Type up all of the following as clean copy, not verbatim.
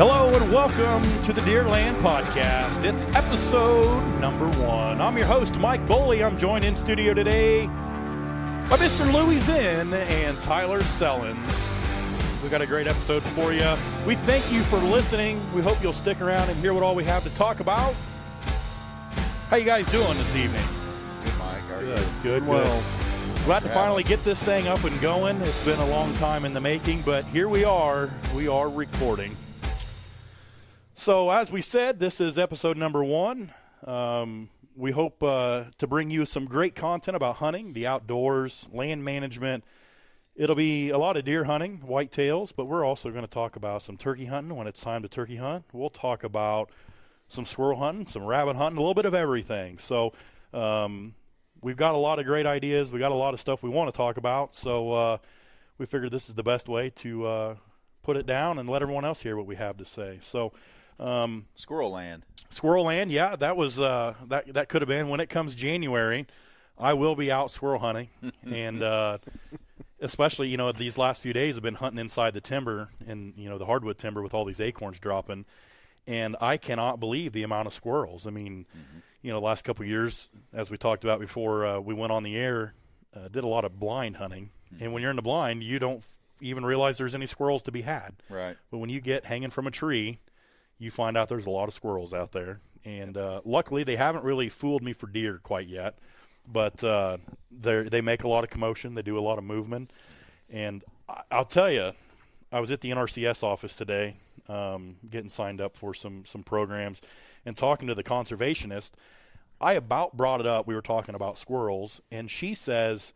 Hello and welcome to the DeerLand podcast. It's episode number 1. I'm your host, Mike Boley. I'm joined in studio today by Mr. Louis Zinn and Tyler Sellens. We've got a great episode for you. We thank you for listening. We hope you'll stick around and hear what all we have to talk about. How you guys doing this evening? Good, Mike. How are you? Good. Well, glad to finally get this thing up and going. It's been a long time in the making, but here we are. We are recording. So as we said, this is episode number 1. We hope to bring you some great content about hunting, the outdoors, land management. It'll be a lot of deer hunting, whitetails, but we're also going to talk about some turkey hunting when it's time to turkey hunt. We'll talk about some squirrel hunting, some rabbit hunting, a little bit of everything. So we've got a lot of great ideas. We got a lot of stuff we want to talk about. So we figured this is the best way to put it down and let everyone else hear what we have to say. So Squirrel Land, yeah, that was that could have been. When it comes January, I will be out squirrel hunting, and especially these last few days I've been hunting inside the timber and the hardwood timber with all these acorns dropping, and I cannot believe the amount of squirrels. I mean, the last couple of years, as we talked about before we went on the air, did a lot of blind hunting, and when you're in the blind, you don't even realize there's any squirrels to be had. Right. But when you get hanging from a tree, you find out there's a lot of squirrels out there. And luckily, they haven't really fooled me for deer quite yet. But they make a lot of commotion. They do a lot of movement. And I'll tell you, I was at the NRCS office today getting signed up for some programs and talking to the conservationist. I about brought it up. We were talking about squirrels. And she says,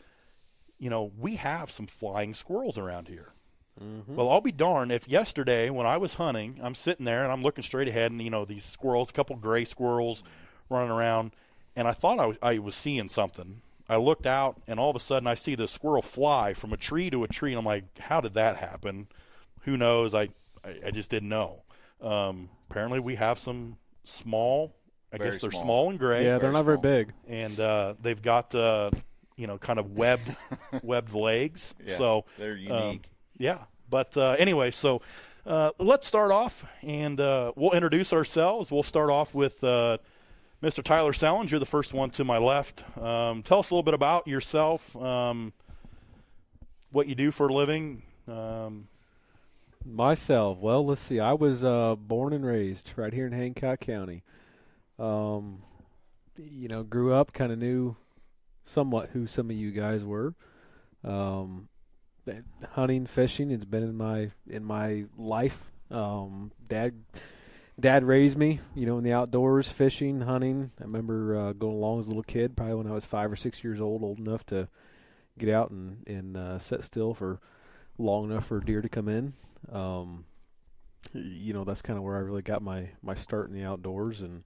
we have some flying squirrels around here. Mm-hmm. Well, I'll be darned if yesterday when I was hunting, I'm sitting there and I'm looking straight ahead and, these squirrels, a couple gray squirrels running around, and I thought I was seeing something. I looked out and all of a sudden I see the squirrel fly from a tree to a tree, and I'm like, how did that happen? Who knows? I just didn't know. Apparently we have some small, I guess they're small and gray. Yeah, they're not very big. And they've got, kind of webbed legs. Yeah, so they're unique. Yeah, but anyway, so let's start off, and we'll introduce ourselves. We'll start off with Mr. Tyler Sellens. You're the first one to my left. Tell us a little bit about yourself, what you do for a living. Myself, well, let's see. I was born and raised right here in Hancock County. Grew up, kind of knew somewhat who some of you guys were. Hunting, fishing, it's been in my life. Dad raised me, in the outdoors, fishing, hunting. I remember going along as a little kid, probably when I was 5 or 6 years old enough to get out and sit still for long enough for deer to come in. That's kind of where I really got my start in the outdoors, and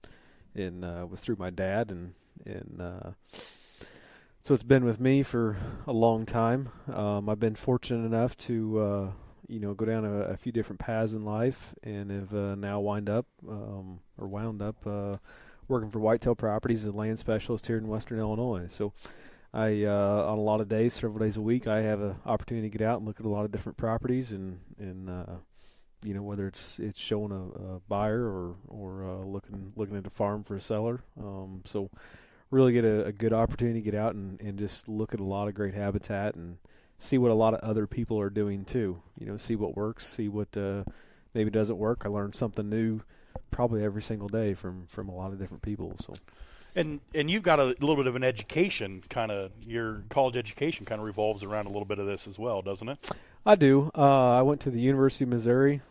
was through my dad, and so it's been with me for a long time. I've been fortunate enough to, go down a few different paths in life, and have now wound up working for Whitetail Properties as a land specialist here in Western Illinois. So I, on a lot of days, several days a week, I have an opportunity to get out and look at a lot of different properties, and whether it's showing a buyer or looking at a farm for a seller. So really get a good opportunity to get out and just look at a lot of great habitat and see what a lot of other people are doing too. See what works, see what maybe doesn't work. I learn something new probably every single day from a lot of different people. So, and you've got a little bit of an education, your college education kind of revolves around a little bit of this as well, doesn't it? I do. I went to the University of Missouri.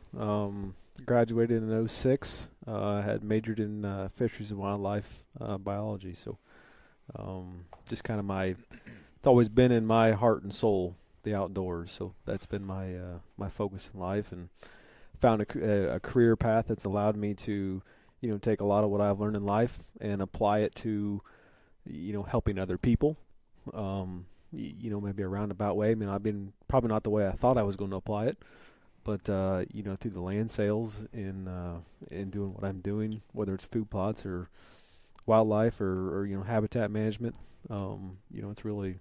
Graduated in 2006. Had majored in fisheries and wildlife biology. So just kind of it's always been in my heart and soul, the outdoors. So that's been my focus in life, and found a career path that's allowed me to, take a lot of what I've learned in life and apply it to, helping other people. Maybe a roundabout way. I mean, I've been probably not the way I thought I was going to apply it, but through the land sales and doing what I'm doing, whether it's food plots or wildlife or habitat management, it's really,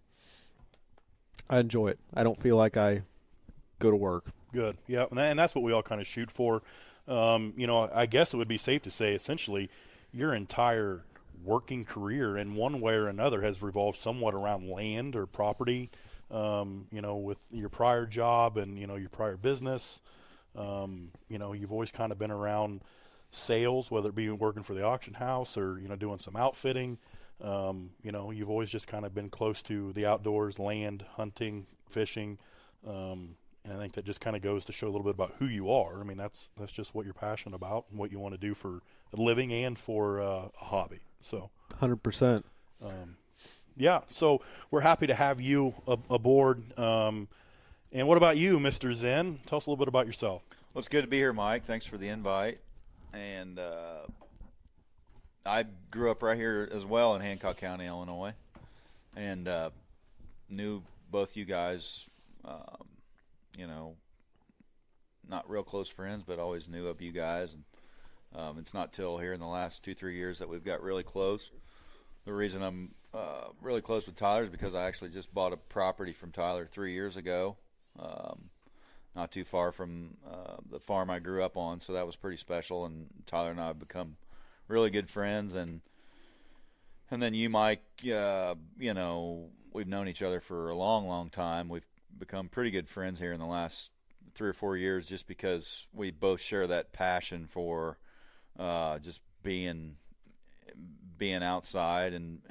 I enjoy it. I don't feel like I go to work. Good. Yeah, and that's what we all kind of shoot for. I guess it would be safe to say essentially your entire working career in one way or another has revolved somewhat around land or property, with your prior job and, your prior business. You've always kind of been around sales, whether it be working for the auction house or, doing some outfitting. You've always just kind of been close to the outdoors, land, hunting, fishing. And I think that just kind of goes to show a little bit about who you are. I mean, that's just what you're passionate about and what you want to do for a living and for a hobby. So 100%. Yeah, so we're happy to have you aboard. And what about you, Mr. Zen? Tell us a little bit about yourself. Well, it's good to be here, Mike. Thanks for the invite. And I grew up right here as well in Hancock County, Illinois, and knew both you guys, not real close friends, but always knew of you guys. And it's not till here in the last 2-3 years that we've got really close. The reason I'm really close with Tyler is because I actually just bought a property from Tyler 3 years ago, not too far from the farm I grew up on, so that was pretty special. And Tyler and I have become really good friends. And then you, Mike, we've known each other for a long, long time. We've become pretty good friends here in the last 3 or 4 years just because we both share that passion for just being outside and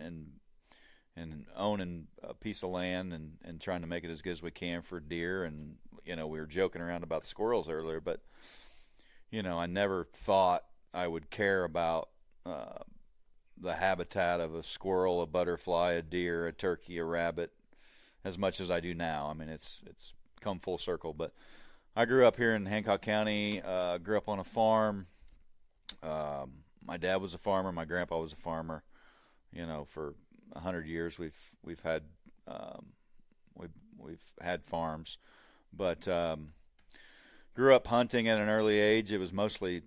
owning a piece of land and trying to make it as good as we can for deer. And, we were joking around about squirrels earlier, but, I never thought I would care about the habitat of a squirrel, a butterfly, a deer, a turkey, a rabbit as much as I do now. I mean, it's come full circle. But I grew up here in Hancock County, grew up on a farm. My dad was a farmer. My grandpa was a farmer. For 100 years we've had farms, but grew up hunting at an early age. It was mostly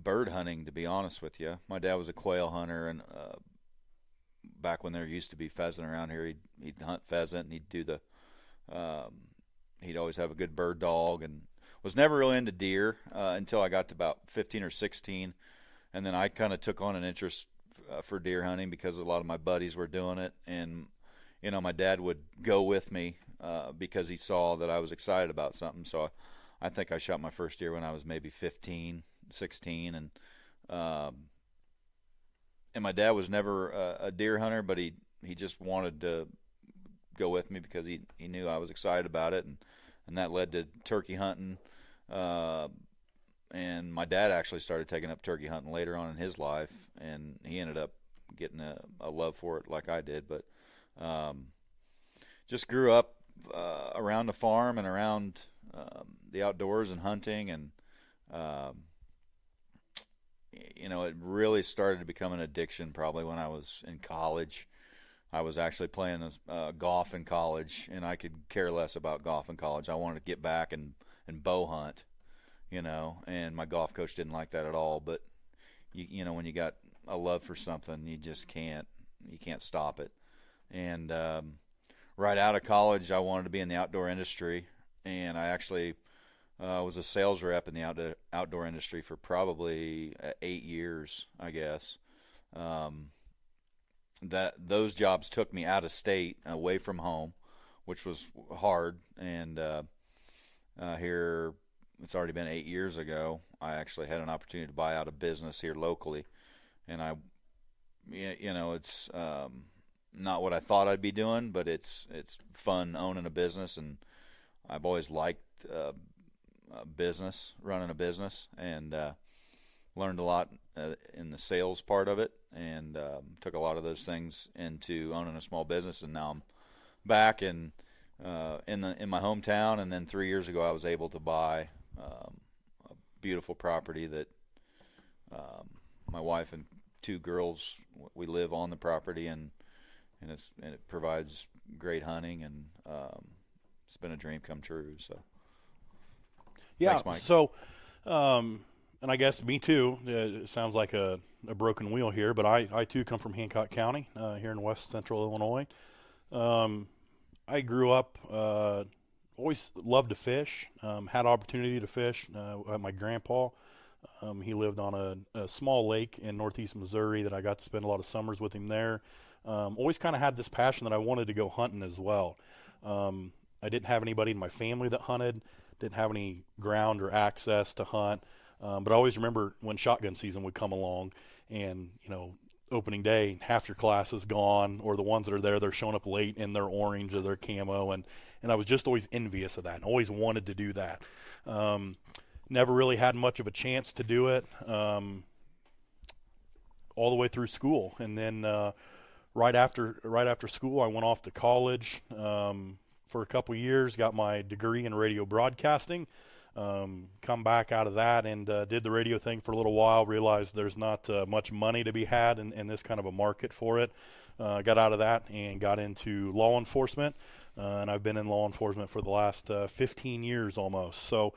bird hunting, to be honest with you. My dad was a quail hunter, and back when there used to be pheasant around here, he'd hunt pheasant, and he'd do he'd always have a good bird dog, and was never really into deer until I got to about 15 or 16. And then I kind of took on an interest for deer hunting because a lot of my buddies were doing it. And, my dad would go with me because he saw that I was excited about something. So I think I shot my first deer when I was maybe 15, 16. And my dad was never a deer hunter, but he just wanted to go with me because he knew I was excited about it. And that led to turkey hunting. And my dad actually started taking up turkey hunting later on in his life, and he ended up getting a love for it like I did. But just grew up around the farm and around the outdoors and hunting, and it really started to become an addiction probably when I was in college. I was actually playing golf in college, and I could care less about golf in college. I wanted to get back and bow hunt. And my golf coach didn't like that at all. But when you got a love for something, you just can't stop it. And right out of college, I wanted to be in the outdoor industry, and I actually was a sales rep in the outdoor industry for probably 8 years, I guess. Those jobs took me out of state, away from home, which was hard. And here, it's already been 8 years ago, I actually had an opportunity to buy out a business here locally. And it's not what I thought I'd be doing, but it's fun owning a business. And I've always liked business, running a business, and learned a lot in the sales part of it, and took a lot of those things into owning a small business. And now I'm back in my hometown. And then 3 years ago, I was able to buy a beautiful property that my wife and 2 girls, we live on the property, and it provides great hunting, and it's been a dream come true. So yeah. Thanks, Mike. So and I guess me too. It sounds like a broken wheel here, but I too come from Hancock County here in west central Illinois. I grew up always loved to fish. Had opportunity to fish at my grandpa. He lived on a small lake in northeast Missouri that I got to spend a lot of summers with him there. Always kind of had this passion that I wanted to go hunting as well. I didn't have anybody in my family that hunted, didn't have any ground or access to hunt. But I always remember when shotgun season would come along and, opening day, half your class is gone, or the ones that are there, they're showing up late in their orange or their camo. And I was just always envious of that and always wanted to do that. Never really had much of a chance to do it all the way through school. And then right after school, I went off to college for a couple years, got my degree in radio broadcasting. Come back out of that and did the radio thing for a little while, realized there's not much money to be had in this kind of a market for it. Got out of that and got into law enforcement, and I've been in law enforcement for the last 15 years almost. So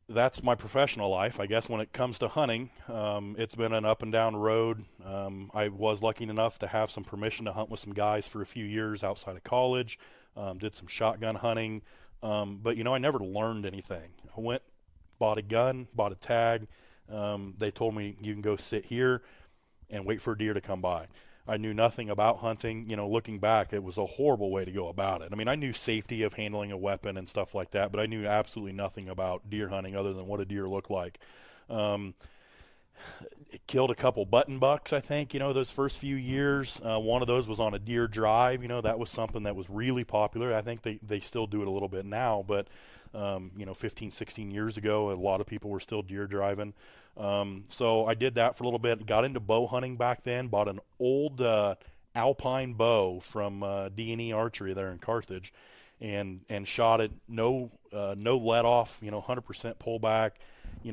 that's my professional life. I guess when it comes to hunting, it's been an up and down road. I was lucky enough to have some permission to hunt with some guys for a few years outside of college, did some shotgun hunting. But, I never learned anything. I went, bought a gun, bought a tag. They told me you can go sit here and wait for a deer to come by. I knew nothing about hunting. Looking back, it was a horrible way to go about it. I mean, I knew safety of handling a weapon and stuff like that, but I knew absolutely nothing about deer hunting other than what a deer looked like. It killed a couple button bucks, I think, those first few years. One of those was on a deer drive. That was something that was really popular. I think they still do it a little bit now, but 15, 16 years ago, a lot of people were still deer driving. So I did that for a little bit, got into bow hunting back then, bought an old Alpine bow from D&E Archery there in Carthage, and shot it, no let off, 100% pullback.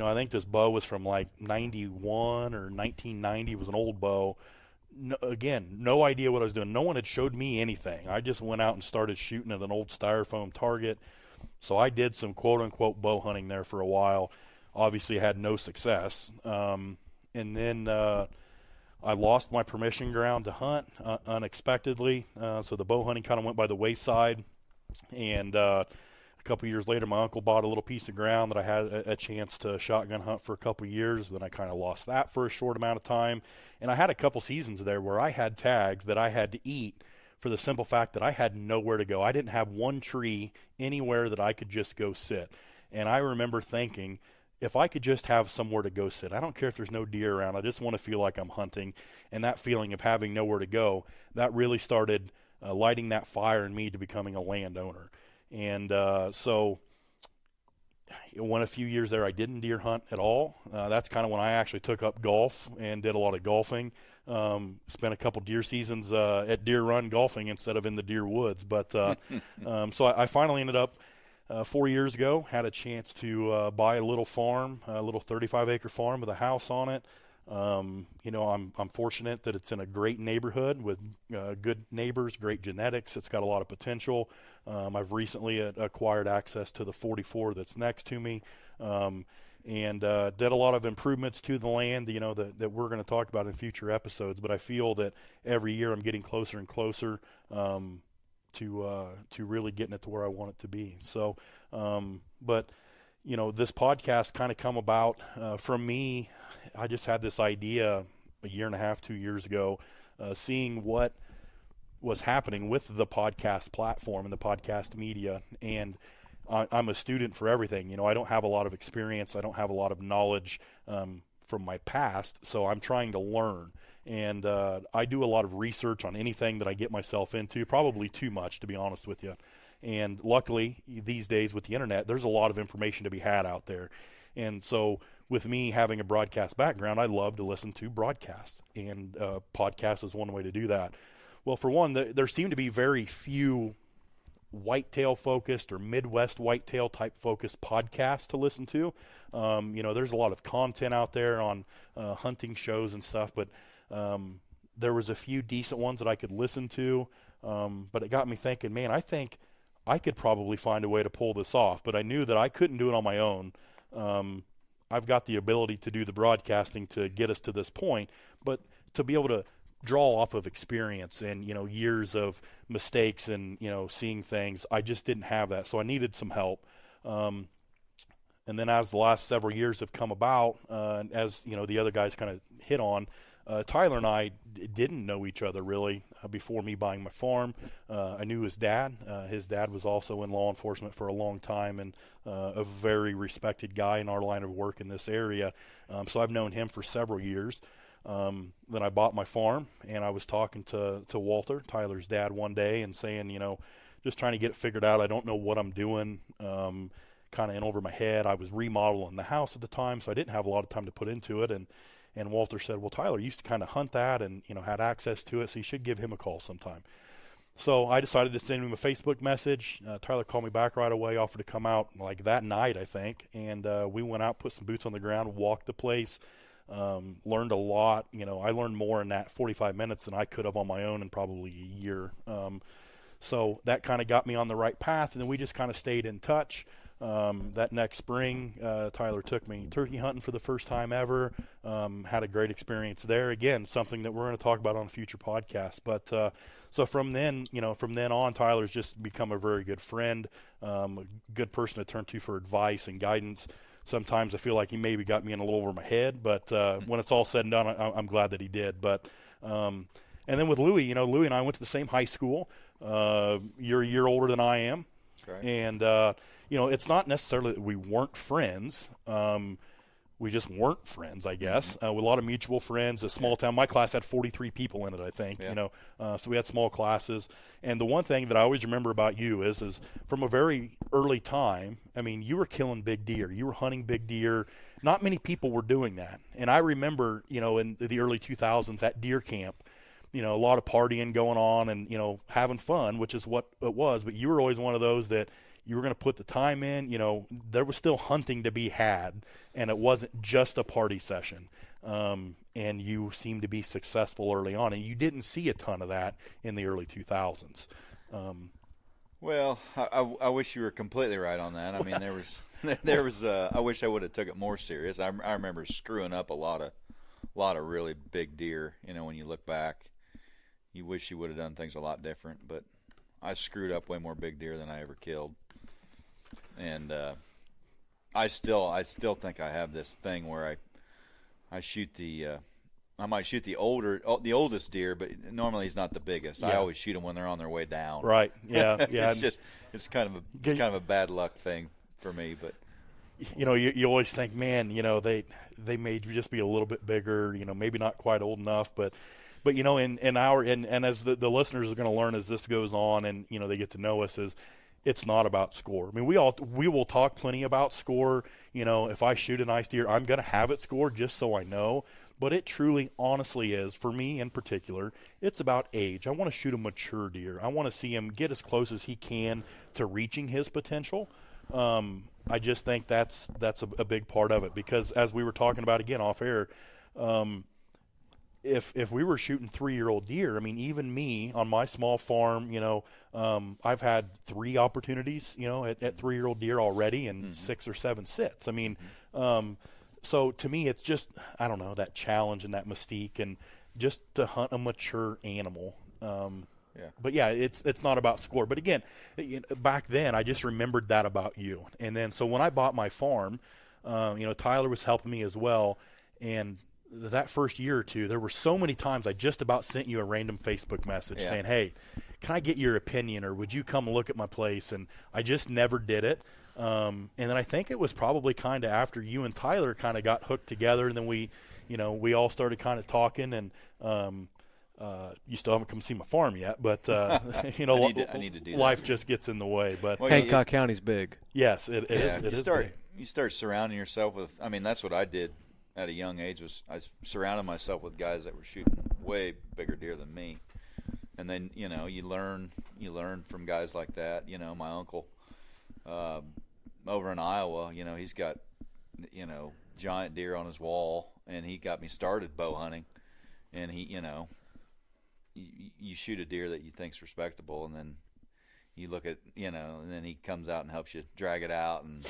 I think this bow was from like 91 or 1990. It was an old bow. No idea what I was doing. No one had showed me anything. I just went out and started shooting at an old styrofoam target. So I did some quote-unquote bow hunting there for a while. Obviously had no success. And then I lost my permission ground to hunt unexpectedly. So the bow hunting kind of went by the wayside. And a couple years later, my uncle bought a little piece of ground that I had a chance to shotgun hunt for a couple years. Then I kind of lost that for a short amount of time. And I had a couple seasons there where I had tags that I had to eat for the simple fact that I had nowhere to go. I didn't have one tree anywhere that I could just go sit. And I remember thinking, if I could just have somewhere to go sit, I don't care if there's no deer around, I just want to feel like I'm hunting. And that feeling of having nowhere to go, that really started lighting that fire in me to becoming a landowner. And so went a few years there, I didn't deer hunt at all. That's kind of when I actually took up golf and did a lot of golfing. Spent a couple deer seasons at Deer Run golfing instead of in the deer woods. But so I finally ended up 4 years ago, had a chance to buy a little farm, a little 35-acre farm with a house on it. I'm fortunate that it's in a great neighborhood with good neighbors, great genetics. It's got a lot of potential. I've recently acquired access to the 44 that's next to me, and did a lot of improvements to the land, that we're going to talk about in future episodes. But I feel that every year I'm getting closer and closer to really getting it to where I want it to be. So, but this podcast kind of come about from me. I just had this idea a year and a half, 2 years ago, seeing what was happening with the podcast platform and the podcast media. And I'm a student for everything. I don't have a lot of experience. I don't have a lot of knowledge from my past. So I'm trying to learn. And I do a lot of research on anything that I get myself into, probably too much, to be honest with you. And luckily, these days with the internet, there's a lot of information to be had out there. And so with me having a broadcast background, I love to listen to broadcasts, and podcast is one way to do that. Well, for one, there seem to be very few whitetail focused or Midwest whitetail type focused podcasts to listen to. There's a lot of content out there on hunting shows and stuff, but there was a few decent ones that I could listen to. But it got me thinking, man, I think I could probably find a way to pull this off, but I knew that I couldn't do it on my own. I've got the ability to do the broadcasting to get us to this point, but to be able to draw off of experience and, years of mistakes and, seeing things. I just didn't have that. So I needed some help. And then as the last several years have come about, as, the other guys kind of hit on, Tyler and I didn't know each other really before me buying my farm. I knew his dad. His dad was also in law enforcement for a long time and a very respected guy in our line of work in this area. So I've known him for several years. Then I bought my farm, and I was talking to Walter, Tyler's dad, one day and saying, just trying to get it figured out. I don't know what I'm doing, kind of in over my head. I was remodeling the house at the time, so I didn't have a lot of time to put into it. And Walter said, well, Tyler used to kind of hunt that and, had access to it, so you should give him a call sometime. So I decided to send him a Facebook message. Tyler called me back right away, offered to come out like that night, I think. And we went out, put some boots on the ground, walked the place, learned a lot. I learned more in that 45 minutes than I could have on my own in probably a year. So that kind of got me on the right path, and then we just kind of stayed in touch. That next spring, Tyler took me turkey hunting for the first time ever. Had a great experience there. Again, something that we're going to talk about on a future podcast. But so from then on, Tyler's just become a very good friend, a good person to turn to for advice and guidance. Sometimes I feel like he maybe got me in a little over my head, but when it's all said and done, I'm glad that he did. But and then with Louie, Louie and I went to the same high school. You're a year older than I am. Right. And it's not necessarily that we weren't friends. We just weren't friends, I guess. With a lot of mutual friends, a small town. My class had 43 people in it, I think. Yeah. So we had small classes. And the one thing that I always remember about you is from a very early time, I mean, you were killing big deer. You were hunting big deer. Not many people were doing that. And I remember, in the early 2000s at deer camp, a lot of partying going on and, having fun, which is what it was. But you were always one of those that you were going to put the time in. There was still hunting to be had, and it wasn't just a party session. And you seemed to be successful early on, and you didn't see a ton of that in the early 2000s. Well, I wish you were completely right on that. I mean, there was I wish I would have took it more serious. I remember screwing up a lot of really big deer. When you look back, you wish you would have done things a lot different. But I screwed up way more big deer than I ever killed. And I still think I have this thing where I shoot I might shoot the oldest deer, but normally he's not the biggest. Yeah. I always shoot them when they're on their way down. Right. Yeah. Yeah. it's kind of a bad luck thing for me, but you always think, man, they may just be a little bit bigger, maybe not quite old enough, but and as the listeners are going to learn as this goes on and they get to know us, is it's not about score. I mean, we will talk plenty about score. If I shoot a nice deer, I'm going to have it scored just so I know. But it truly, honestly is, for me in particular, it's about age. I want to shoot a mature deer. I want to see him get as close as he can to reaching his potential. I just think that's a big part of it, because as we were talking about again off air, if we were shooting 3-year-old deer, I mean, even me on my small farm, I've had 3 opportunities, at 3-year-old deer already and 6 or 7 sits. I mean, so to me, it's just, I don't know, that challenge and that mystique and just to hunt a mature animal. Yeah. But yeah, it's not about score. But again, back then I just remembered that about you. And then, so when I bought my farm, Tyler was helping me as well. And that first year or two, there were so many times I just about sent you a random Facebook message saying, hey, can I get your opinion, or would you come look at my place? And I just never did it. And then I think it was probably kind of after you and Tyler kind of got hooked together, and then we all started kind of talking, and you still haven't come see my farm yet, but I need to do life that. Just gets in the way. But Hancock County's big. Yes, it is. You start surrounding yourself with. I mean, that's what I did at a young age. Was I surrounded myself with guys that were shooting way bigger deer than me, and then you learn from guys like that. My uncle over in Iowa, he's got giant deer on his wall, and he got me started bow hunting, and he you shoot a deer that you think's respectable, and then you look at and then he comes out and helps you drag it out, and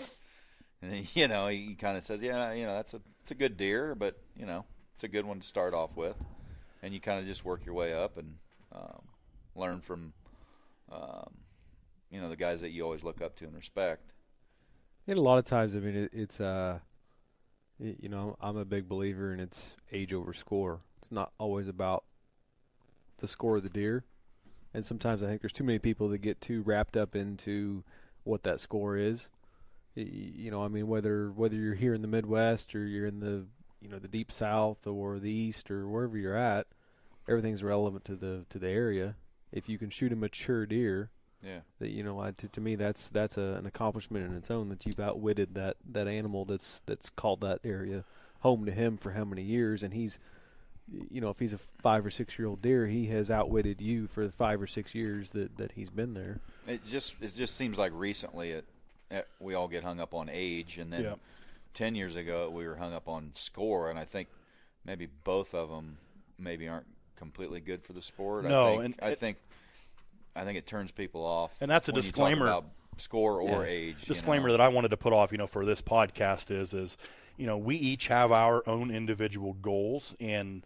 then he kind of says, it's a good deer, but it's a good one to start off with. and you kind of just work your way up and learn from the guys that you always look up to and respect. And a lot of times, I mean, it's I'm a big believer in it's age over score. It's not always about the score of the deer, and sometimes I think there's too many people that get too wrapped up into what that score is. I mean, whether you're here in the Midwest or you're in the the deep South or the East or wherever you're at, everything's relevant to the area. If you can shoot a mature deer, that to me that's an accomplishment in its own, that you've outwitted that animal that's called that area home to him for how many years, and he's if he's a 5 or 6 year old deer, he has outwitted you for the 5 or 6 years that he's been there. It just seems like recently we all get hung up on age, and then 10 years ago we were hung up on score, and I think maybe both of them maybe aren't completely good for the sport. No, I think it turns people off. And that's a when disclaimer. You talk about score or age. Disclaimer that I wanted to put off, for this podcast is we each have our own individual goals and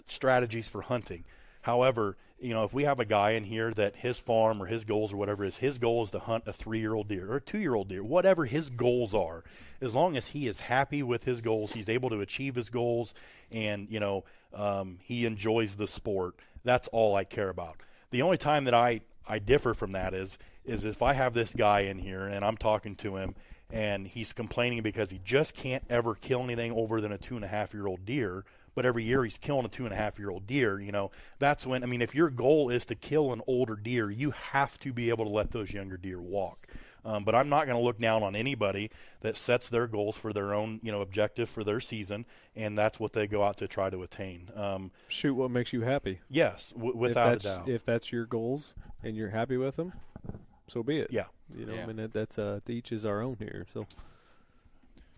strategies for hunting. However, if we have a guy in here that his farm or his goals or whatever his goal is to hunt a 3-year-old deer or a 2-year-old deer, whatever his goals are, as long as he is happy with his goals, he's able to achieve his goals, and he enjoys the sport. That's all I care about. The only time that I differ from that is if I have this guy in here and I'm talking to him and he's complaining because he just can't ever kill anything over than a 2.5-year-old deer, but every year he's killing a 2.5-year-old deer, that's when, if your goal is to kill an older deer, you have to be able to let those younger deer walk. But I'm not going to look down on anybody that sets their goals for their own, objective for their season, and that's what they go out to try to attain. Shoot what makes you happy. Yes, without a doubt. If that's your goals and you're happy with them, so be it. Yeah. That's each is our own here.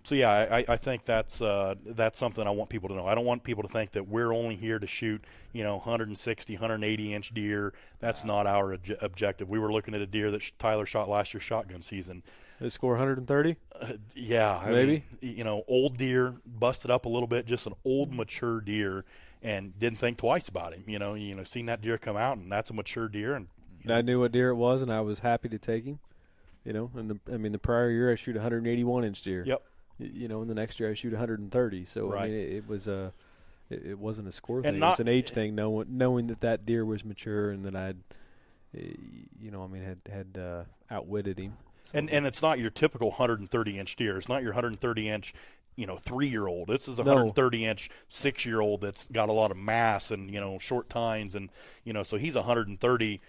So yeah, I think that's something I want people to know. I don't want people to think that we're only here to shoot 160, 180 inch deer. That's not our objective. We were looking at a deer that Tyler shot last year shotgun season. They score 130. Yeah, maybe. Old deer, busted up a little bit, just an old mature deer, and didn't think twice about him. Seen that deer come out, and that's a mature deer, and I knew what deer it was, and I was happy to take him. And the prior year I shoot 181 inch deer. Yep. And the next year I shoot 130. So right. It was it wasn't a score thing. And It was an age thing. Knowing that deer was mature and that I'd had outwitted him. So. And it's not your typical 130 inch deer. It's not your 130 inch 3-year-old. This is a 130 inch 6-year-old that's got a lot of mass and short tines, and so he's 130.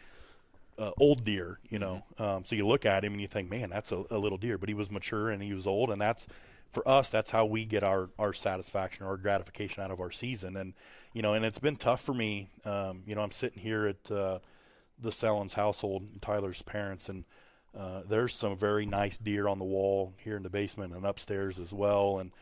Old deer, so you look at him and you think, man, that's a little deer, but he was mature and he was old, and that's, for us, that's how we get our satisfaction or our gratification out of our season. And and it's been tough for me. I'm sitting here at the Sellens household, Tyler's parents, and there's some very nice deer on the wall here in the basement and upstairs as well. And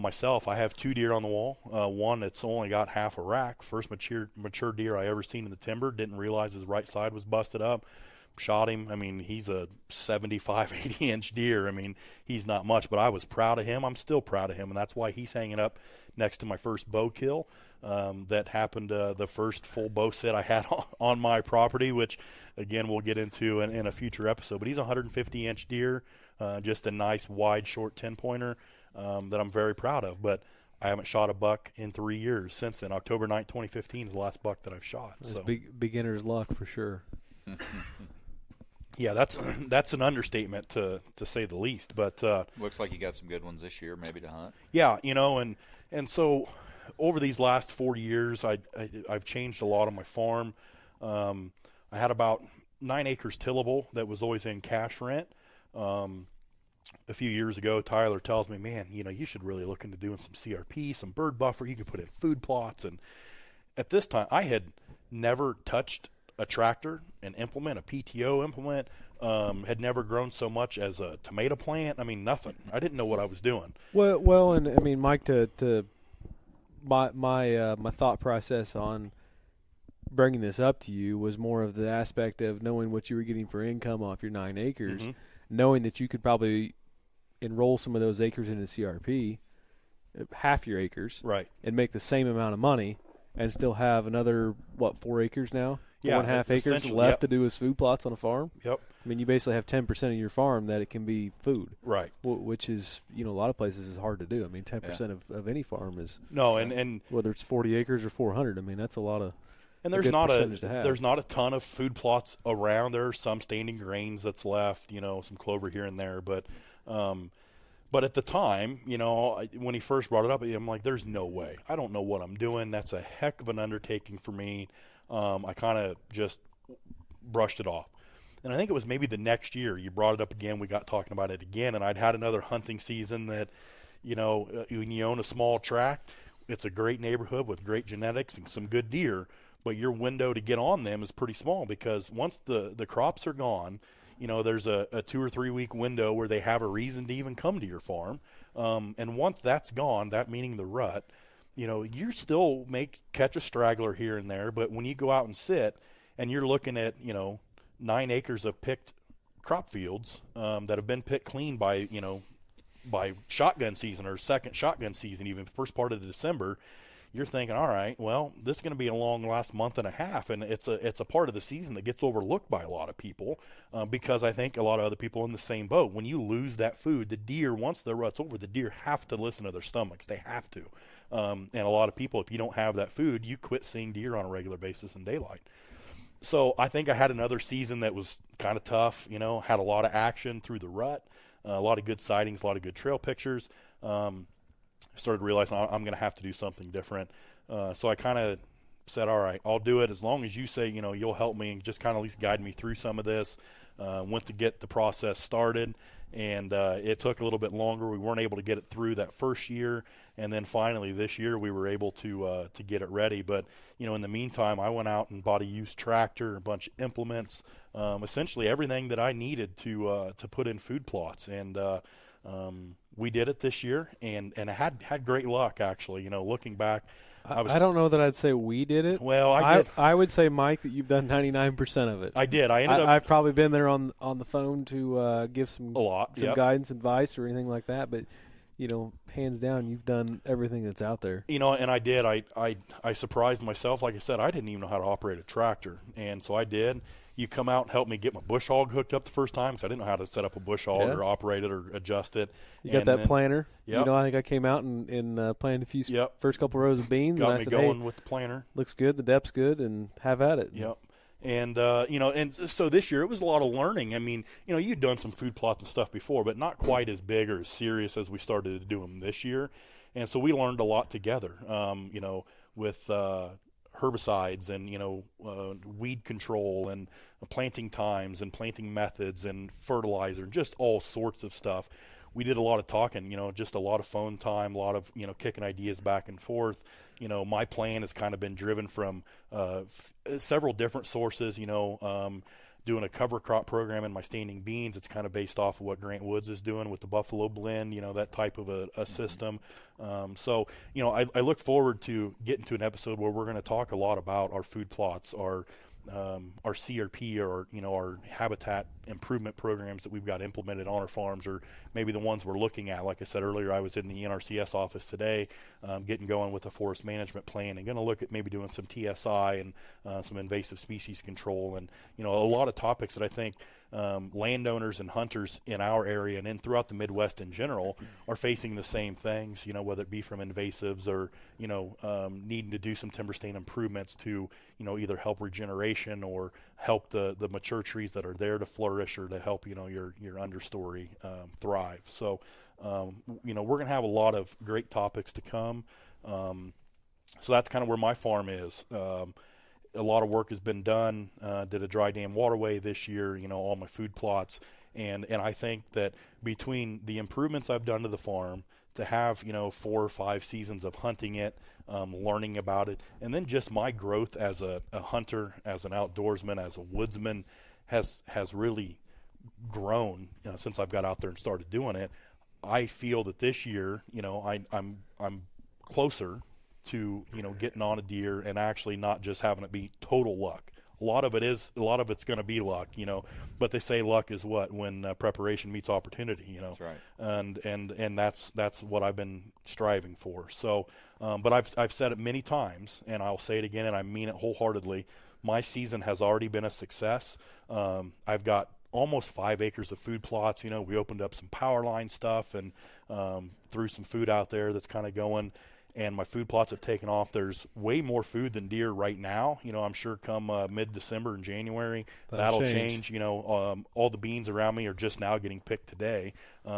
myself, I have 2 deer on the wall. One that's only got half a rack. First mature deer I ever seen in the timber. Didn't realize his right side was busted up. Shot him. He's a 75, 80 inch deer. He's not much, but I was proud of him. I'm still proud of him, and that's why he's hanging up next to my first bow kill. That happened the first full bow sit I had on my property, which again we'll get into in a future episode. But he's a 150 inch deer, just a nice wide short 10-pointer. That I'm very proud of, but I haven't shot a buck in 3 years since then. October 9th, 2015 is the last buck that I've shot. That's so beginner's luck for sure. Yeah, that's an understatement to say the least. But looks like you got some good ones this year, maybe to hunt. Yeah, and so over these last 4 years, I've changed a lot on my farm. I had about 9 acres tillable that was always in cash rent. A few years ago, Tyler tells me, man, you should really look into doing some CRP, some bird buffer. You could put in food plots. And at this time, I had never touched a tractor, an implement, a PTO implement, had never grown so much as a tomato plant. Nothing. I didn't know what I was doing. Well, and Mike, to my thought process on bringing this up to you was more of the aspect of knowing what you were getting for income off your 9 acres, knowing that you could probably enroll some of those acres into CRP, half your acres, Right. and make the same amount of money, and still have another 4 acres now, 4.5 acres left to do as food plots on a farm. Yep. I mean, you basically have 10% of your farm that it can be food. Right. Which is, a lot of places is hard to do. I mean, 10% of any farm is and whether it's 40 acres or 400. I mean, that's a lot of. And there's not a ton of food plots around. There are some standing grains that's left, some clover here and there, but at the time, when he first brought it up, I'm like, there's no way. I don't know what I'm doing. That's a heck of an undertaking for me. I kind of just brushed it off. And I think it was maybe the next year you brought it up again. We got talking about it again, and I'd had another hunting season that, when you own a small tract, it's a great neighborhood with great genetics and some good deer, but your window to get on them is pretty small because once the crops are gone, there's a 2 or 3 week window where they have a reason to even come to your farm. And once that's gone, that meaning the rut, you still catch a straggler here and there, but when you go out and sit and you're looking at, 9 acres of picked crop fields that have been picked clean by shotgun season or second shotgun season, even first part of December, you're thinking, all right, well, this is going to be a long last month and a half, and it's a part of the season that gets overlooked by a lot of people because I think a lot of other people in the same boat. When you lose that food, the deer, once the rut's over, the deer have to listen to their stomachs. They have to. And a lot of people, if you don't have that food, you quit seeing deer on a regular basis in daylight. So I think I had another season that was kind of tough, had a lot of action through the rut, a lot of good sightings, a lot of good trail pictures. I started realizing I'm going to have to do something different. So I kind of said, all right, I'll do it as long as you say, you'll help me and just kind of at least guide me through some of this. Went to get the process started, and it took a little bit longer. We weren't able to get it through that first year, and then finally this year we were able to get it ready. But in the meantime, I went out and bought a used tractor, a bunch of implements, essentially everything that I needed to put in food plots, and we did it this year, and I had great luck actually. Looking back, I don't know that I'd say we did it. Well, I would say, Mike, that you've done 99% of it. I did. I've probably been there on the phone to give some yep. guidance, advice, or anything like that. But hands down, you've done everything that's out there. And I did. I surprised myself. Like I said, I didn't even know how to operate a tractor, and so I did. You come out and help me get my bush hog hooked up the first time because I didn't know how to set up a bush hog or operate it or adjust it. You got that planter. Yep. I think I came out and planted a few first couple rows of beans. Got and I me said, going with the planter. Looks good. The depth's good, and have at it. Yep. And, and so this year it was a lot of learning. I mean, you'd done some food plots and stuff before, but not quite as big or as serious as we started to do them this year. And so we learned a lot together, with herbicides and, weed control and planting times and planting methods and fertilizer, just all sorts of stuff. We did a lot of talking, just a lot of phone time, a lot of, kicking ideas back and forth. My plan has kind of been driven from several different sources, doing a cover crop program in my standing beans. It's kind of based off of what Grant Woods is doing with the Buffalo Blend, that type of a system. So, I look forward to getting to an episode where we're going to talk a lot about our food plots, our CRP, or our habitat improvement programs that we've got implemented on our farms, or maybe the ones we're looking at. Like I said earlier, I was in the NRCS office today, getting going with a forest management plan, and going to look at maybe doing some TSI and some invasive species control, and a lot of topics that I think landowners and hunters in our area and throughout the Midwest in general are facing the same things, whether it be from invasives or, needing to do some timber stand improvements to, either help regeneration or help the mature trees that are there to flourish, or to help, your understory thrive. So, we're going to have a lot of great topics to come. So that's kind of where my farm is. A lot of work has been done. Did a dry dam waterway this year, all my food plots. And I think that between the improvements I've done to the farm, to have, 4 or 5 seasons of hunting it, learning about it, and then just my growth as a hunter, as an outdoorsman, as a woodsman has really grown since I've got out there and started doing it. I feel that this year, I'm closer to, getting on a deer and actually not just having it be total luck. A lot of it's going to be luck, but they say luck is when preparation meets opportunity, That's right. and that's what I've been striving for. So, but I've said it many times, and I'll say it again, and I mean it wholeheartedly. My season has already been a success. I've got almost 5 acres of food plots. We opened up some power line stuff and threw some food out there that's kind of going, and my food plots have taken off. There's way more food than deer right now. I'm sure come mid-December and January, that'll change. All the beans around me are just now getting picked today.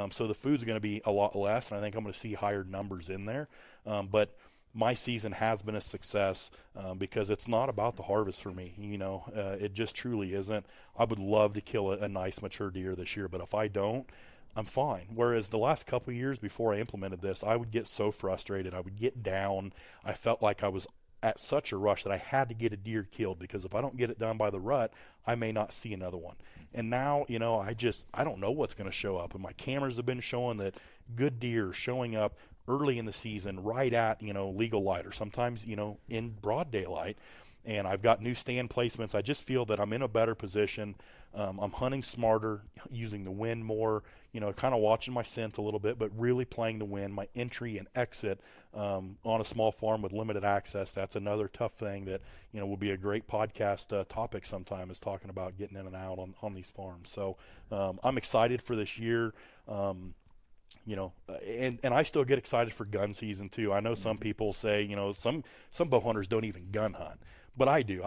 So the food's going to be a lot less, and I think I'm going to see higher numbers in there. But my season has been a success because it's not about the harvest for me. It just truly isn't. I would love to kill a nice mature deer this year, but if I don't, I'm fine. Whereas the last couple of years before I implemented this, I would get so frustrated. I would get down. I felt like I was at such a rush that I had to get a deer killed, because if I don't get it done by the rut, I may not see another one. And now, I don't know what's going to show up. And my cameras have been showing that good deer showing up early in the season, right at, legal light, or sometimes, in broad daylight. And I've got new stand placements. I just feel that I'm in a better position. I'm hunting smarter, using the wind more, kind of watching my scent a little bit, but really playing the wind. My entry and exit on a small farm with limited access, that's another tough thing that, will be a great podcast topic sometime, is talking about getting in and out on these farms. So I'm excited for this year. And I still get excited for gun season too. I know some people say, some bow hunters don't even gun hunt, but I do.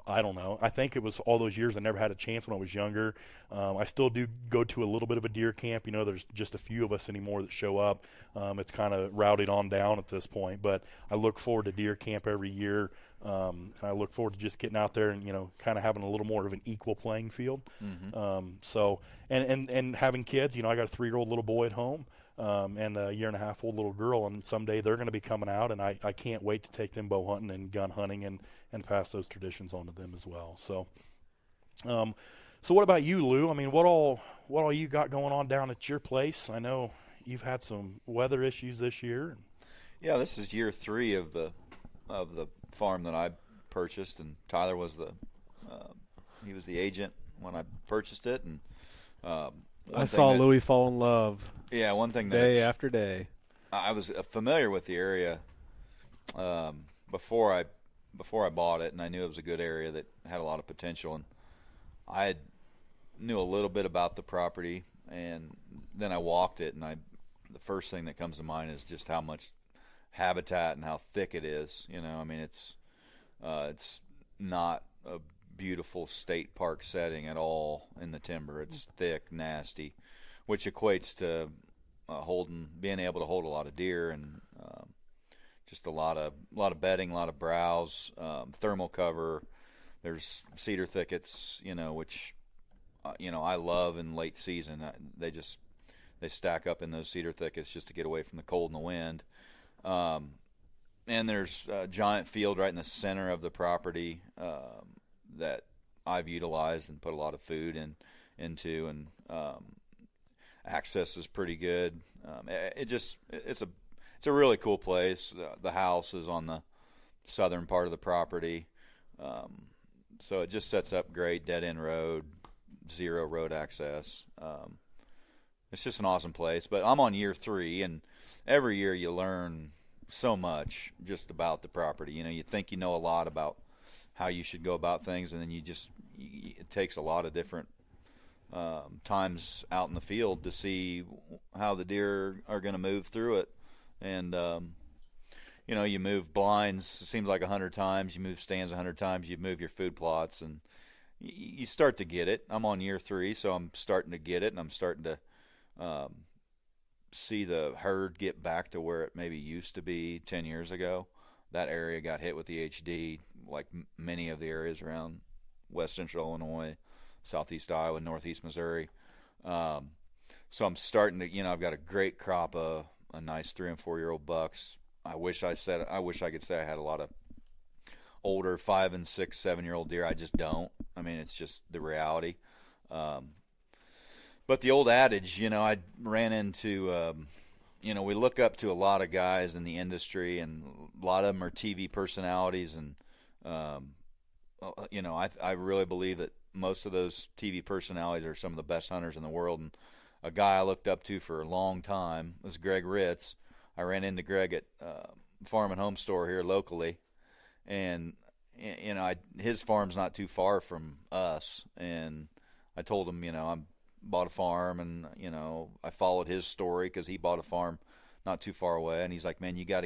I don't know. I think it was all those years I never had a chance when I was younger. I still do go to a little bit of a deer camp. There's just a few of us anymore that show up. It's kind of routed on down at this point, but I look forward to deer camp every year. And I look forward to just getting out there and, kind of having a little more of an equal playing field. And having kids, I got a 3-year-old little boy at home, and a 1.5-year-old little girl, and someday they're going to be coming out, and I can't wait to take them bow hunting and gun hunting and pass those traditions on to them as well. So, so what about you, Lou? I mean, what all you got going on down at your place? I know you've had some weather issues this year. Yeah, this is year 3 of the farm that I purchased, and Tyler was he was the agent when I purchased it, and I saw Louis fall in love. Yeah, one thing day after day. I was familiar with the area before I bought it, and I knew it was a good area that had a lot of potential, and I knew a little bit about the property, and then I walked it, and the first thing that comes to mind is just how much habitat and how thick it is. It's not a beautiful state park setting at all in the timber. It's thick, nasty, which equates to being able to hold a lot of deer, and just a lot of bedding, a lot of browse, thermal cover. There's cedar thickets, which I love in late season. They stack up in those cedar thickets just to get away from the cold and the wind. And there's a giant field right in the center of the property that I've utilized and put a lot of food into, and access is pretty good. It's a really cool place. The house is on the southern part of the property, so it just sets up great. Dead end road, 0 road access. It's just an awesome place. But I'm on year 3, and every year you learn so much just about the property. You think you know a lot about how you should go about things, and then it takes a lot of different times out in the field to see how the deer are going to move through it. And you move blinds, it seems like 100 times, you move stands 100 times, you move your food plots, and you start to get it. I'm on year 3, so I'm starting to get it, and I'm starting to see the herd get back to where it maybe used to be 10 years ago. That area got hit with the HD, like many of the areas around west central Illinois, southeast Iowa, northeast Missouri. So I'm starting to, I've got a great crop of a nice 3- and 4-year-old bucks. I wish I could say I had a lot of older 5- and 6-, 7-year-old deer. I just don't. I mean, it's just the reality. But the old adage, I ran into, we look up to a lot of guys in the industry, and a lot of them are TV personalities, and I really believe that most of those TV personalities are some of the best hunters in the world. And a guy I looked up to for a long time was Greg Ritz. I ran into Greg at Farm and Home Store here locally, and his farm's not too far from us. And I told him, I bought a farm, and I followed his story because he bought a farm not too far away. And he's like, man, you got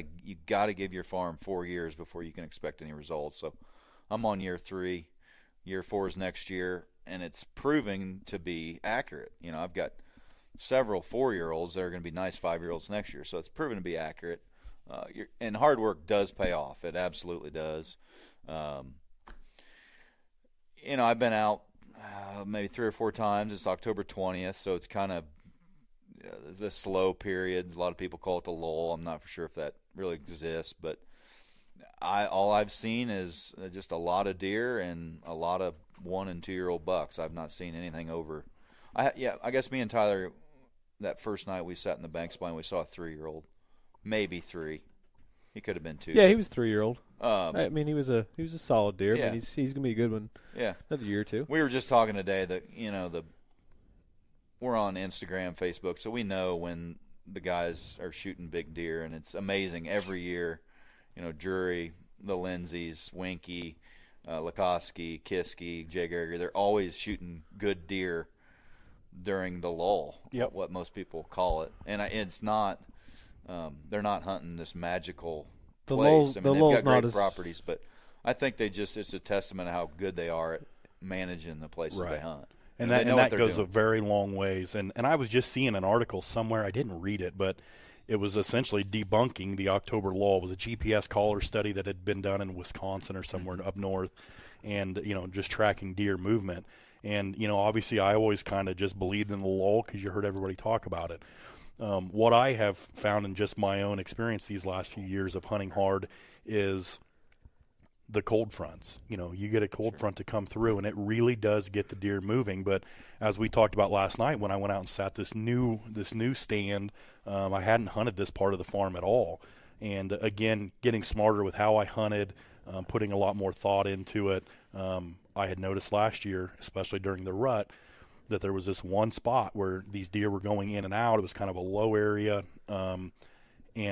to give your farm 4 years before you can expect any results. So I'm on year 3. Year 4 is next year, and it's proving to be accurate. I've got several 4-year-olds that are going to be nice 5-year-olds next year, so it's proven to be accurate. And hard work does pay off. It absolutely does. I've been out maybe 3 or 4 times. It's October 20th, so it's kind of the slow period. A lot of people call it the lull. I'm not for sure if that really exists, but all I've seen is just a lot of deer and a lot of 1- and 2-year-old bucks. I've not seen anything over. I guess me and Tyler, that first night we sat in the banks blind, we saw a 3-year-old, maybe 3. He could have been 2. Yeah, he was 3-year-old. I mean, he was a solid deer. Yeah. I mean, he's gonna be a good one. Yeah, another year or 2. We were just talking today that we're on Instagram, Facebook, so we know when the guys are shooting big deer, and it's amazing every year. Drury, the Lindsays, Winky, Lakoski, Kiski, Jay Geiger, they're always shooting good deer during the lull, what most people call it. And it's not they're not hunting this magical place. They've got great properties, but I think it's a testament of how good they are at managing the places they hunt. And that goes a very long ways. And I was just seeing an article somewhere, I didn't read it, but it was essentially debunking the October lull. It was a GPS collar study that had been done in Wisconsin or somewhere up north, and just tracking deer movement. And obviously I always kind of just believed in the lull because you heard everybody talk about it. What I have found in just my own experience these last few years of hunting hard is the cold fronts. You get a cold front to come through, and it really does get the deer moving. But as we talked about last night, when I went out and sat this new stand, I hadn't hunted this part of the farm at all. And again, getting smarter with how I hunted, putting a lot more thought into it. I had noticed last year, especially during the rut, that there was this one spot where these deer were going in and out. It was kind of a low area. And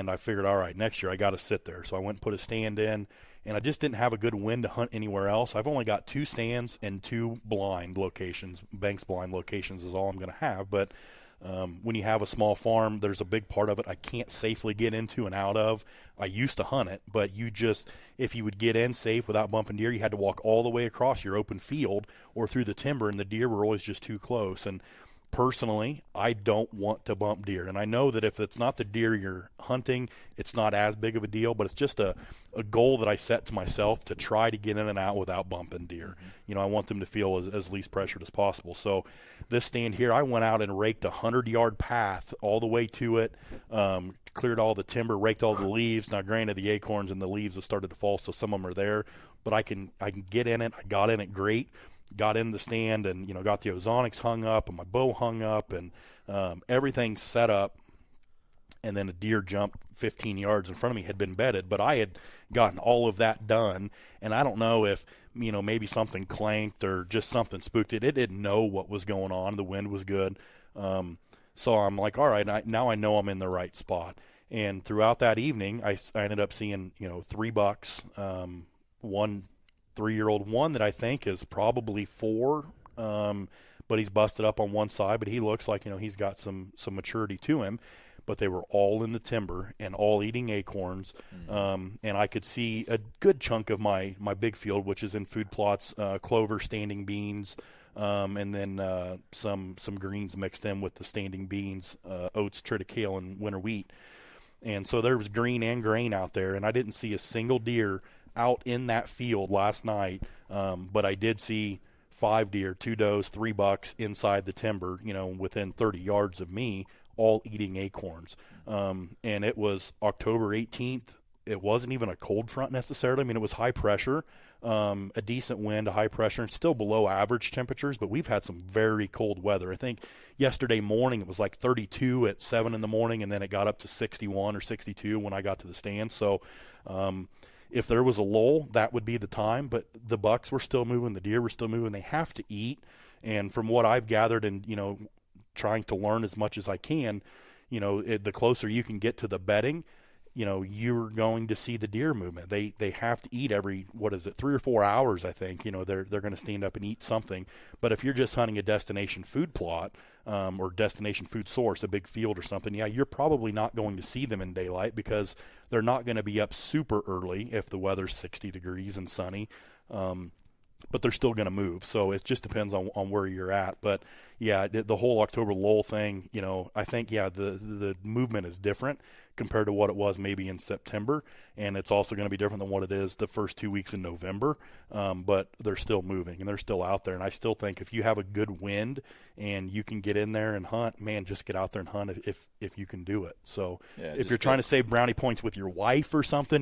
I figured, all right, next year I got to sit there. So I went and put a stand in, and I just didn't have a good wind to hunt anywhere else. I've only got 2 stands and 2 blind locations. Banks blind locations is all I'm going to have. But when you have a small farm, there's a big part of it I can't safely get into and out of. I used to hunt it, but if you would get in safe without bumping deer, you had to walk all the way across your open field or through the timber, and the deer were always just too close. And personally, I don't want to bump deer. And I know that if it's not the deer you're hunting, it's not as big of a deal, but it's just a goal that I set to myself to try to get in and out without bumping deer. I want them to feel as least pressured as possible. So this stand here, I went out and raked a 100-yard path all the way to it, cleared all the timber, raked all the leaves. Now, granted, the acorns and the leaves have started to fall, so some of them are there, but I can get in it. I got in it great. Got in the stand and, got the ozonics hung up and my bow hung up and everything set up. And then a deer jumped 15 yards in front of me, had been bedded, but I had gotten all of that done. And I don't know if, maybe something clanked or just something spooked it. It didn't know what was going on. The wind was good. So I'm like, all right, now I know I'm in the right spot. And throughout that evening, I ended up seeing, 3 bucks, one 3-year-old one that I think is probably 4, but he's busted up on one side, but he looks like, he's got some maturity to him. But they were all in the timber and all eating acorns. And I could see a good chunk of my big field, which is in food plots, clover, standing beans, and then some greens mixed in with the standing beans, oats, triticale, and winter wheat. And so there was green and grain out there, and I didn't see a single deer out in that field last night, but I did see 5 deer, 2 does, 3 bucks inside the timber, within 30 yards of me, all eating acorns. And it was October 18th. It wasn't even a cold front necessarily. I mean, it was high pressure, a decent wind, a high pressure, and still below average temperatures, but we've had some very cold weather. I think yesterday morning it was like 32 at 7 in the morning, and then it got up to 61 or 62 when I got to the stand. So, if there was a lull, that would be the time. But the bucks were still moving, the deer were still moving. They have to eat. And from what I've gathered and, trying to learn as much as I can, the closer you can get to the bedding, you're going to see the deer movement. They have to eat every, 3 or 4 hours, I think. They're going to stand up and eat something. But if you're just hunting a destination food plot or destination food source, a big field or something, you're probably not going to see them in daylight because they're not going to be up super early if the weather's 60 degrees and sunny. But they're still going to move. So it just depends on where you're at. But, the whole October lull thing, I think, the movement is different compared to what it was maybe in September. And it's also going to be different than what it is the first 2 weeks in November. But they're still moving and they're still out there. And I still think if you have a good wind and you can get in there and hunt, man, just get out there and hunt if you can do it. So if you're trying to save brownie points with your wife or something,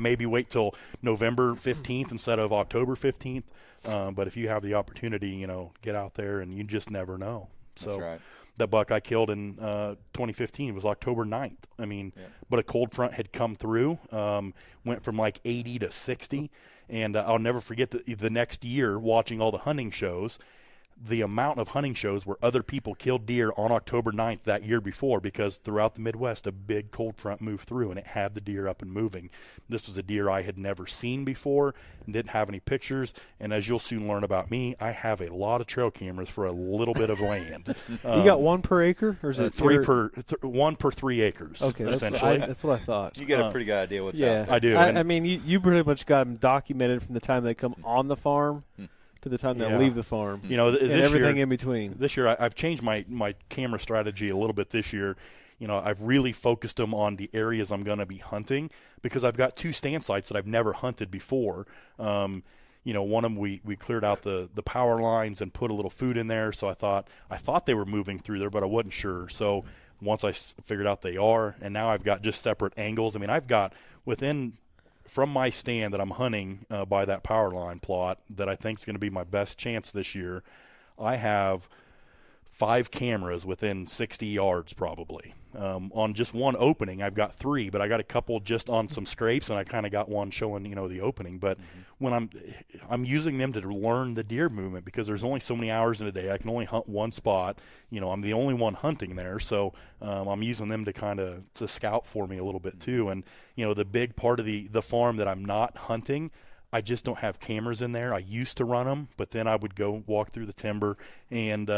maybe wait till November 15th instead of October 15th. But if you have the opportunity, get out there and you just never know. So That's right. That buck I killed in 2015 was October 9th. I mean, but a cold front had come through, went from like 80 to 60. And I'll never forget the next year watching all the hunting shows, the amount of hunting shows where other people killed deer on October 9th that year before, because throughout the Midwest, a big cold front moved through and it had the deer up and moving. This was a deer I had never seen before and didn't have any pictures. And as you'll soon learn about me, I have a lot of trail cameras for a little bit of land. You got one per acre, or is it one per 3 acres? Okay, essentially. that's what I thought. You get a pretty good idea what's out there. I do. I mean, you pretty much got them documented from the time they come on the farm to the time they leave the farm, and everything in between. This year, I've changed my camera strategy a little bit this year. I've really focused them on the areas I'm going to be hunting because I've got 2 stand sites that I've never hunted before. One of them we cleared out the power lines and put a little food in there, so I thought they were moving through there, but I wasn't sure. So once I figured out they are, and now I've got just separate angles. I mean, I've got from my stand that I'm hunting by that power line plot that I think is going to be my best chance this year, I have 5 cameras within 60 yards probably. On just one opening, I've got 3, but I got a couple just on some scrapes, and I kind of got one showing, the opening. But when I'm using them to learn the deer movement because there's only so many hours in a day. I can only hunt one spot. I'm the only one hunting there, so I'm using them to scout for me a little bit too. And the big part of the farm that I'm not hunting, I just don't have cameras in there. I used to run them, but then I would go walk through the timber and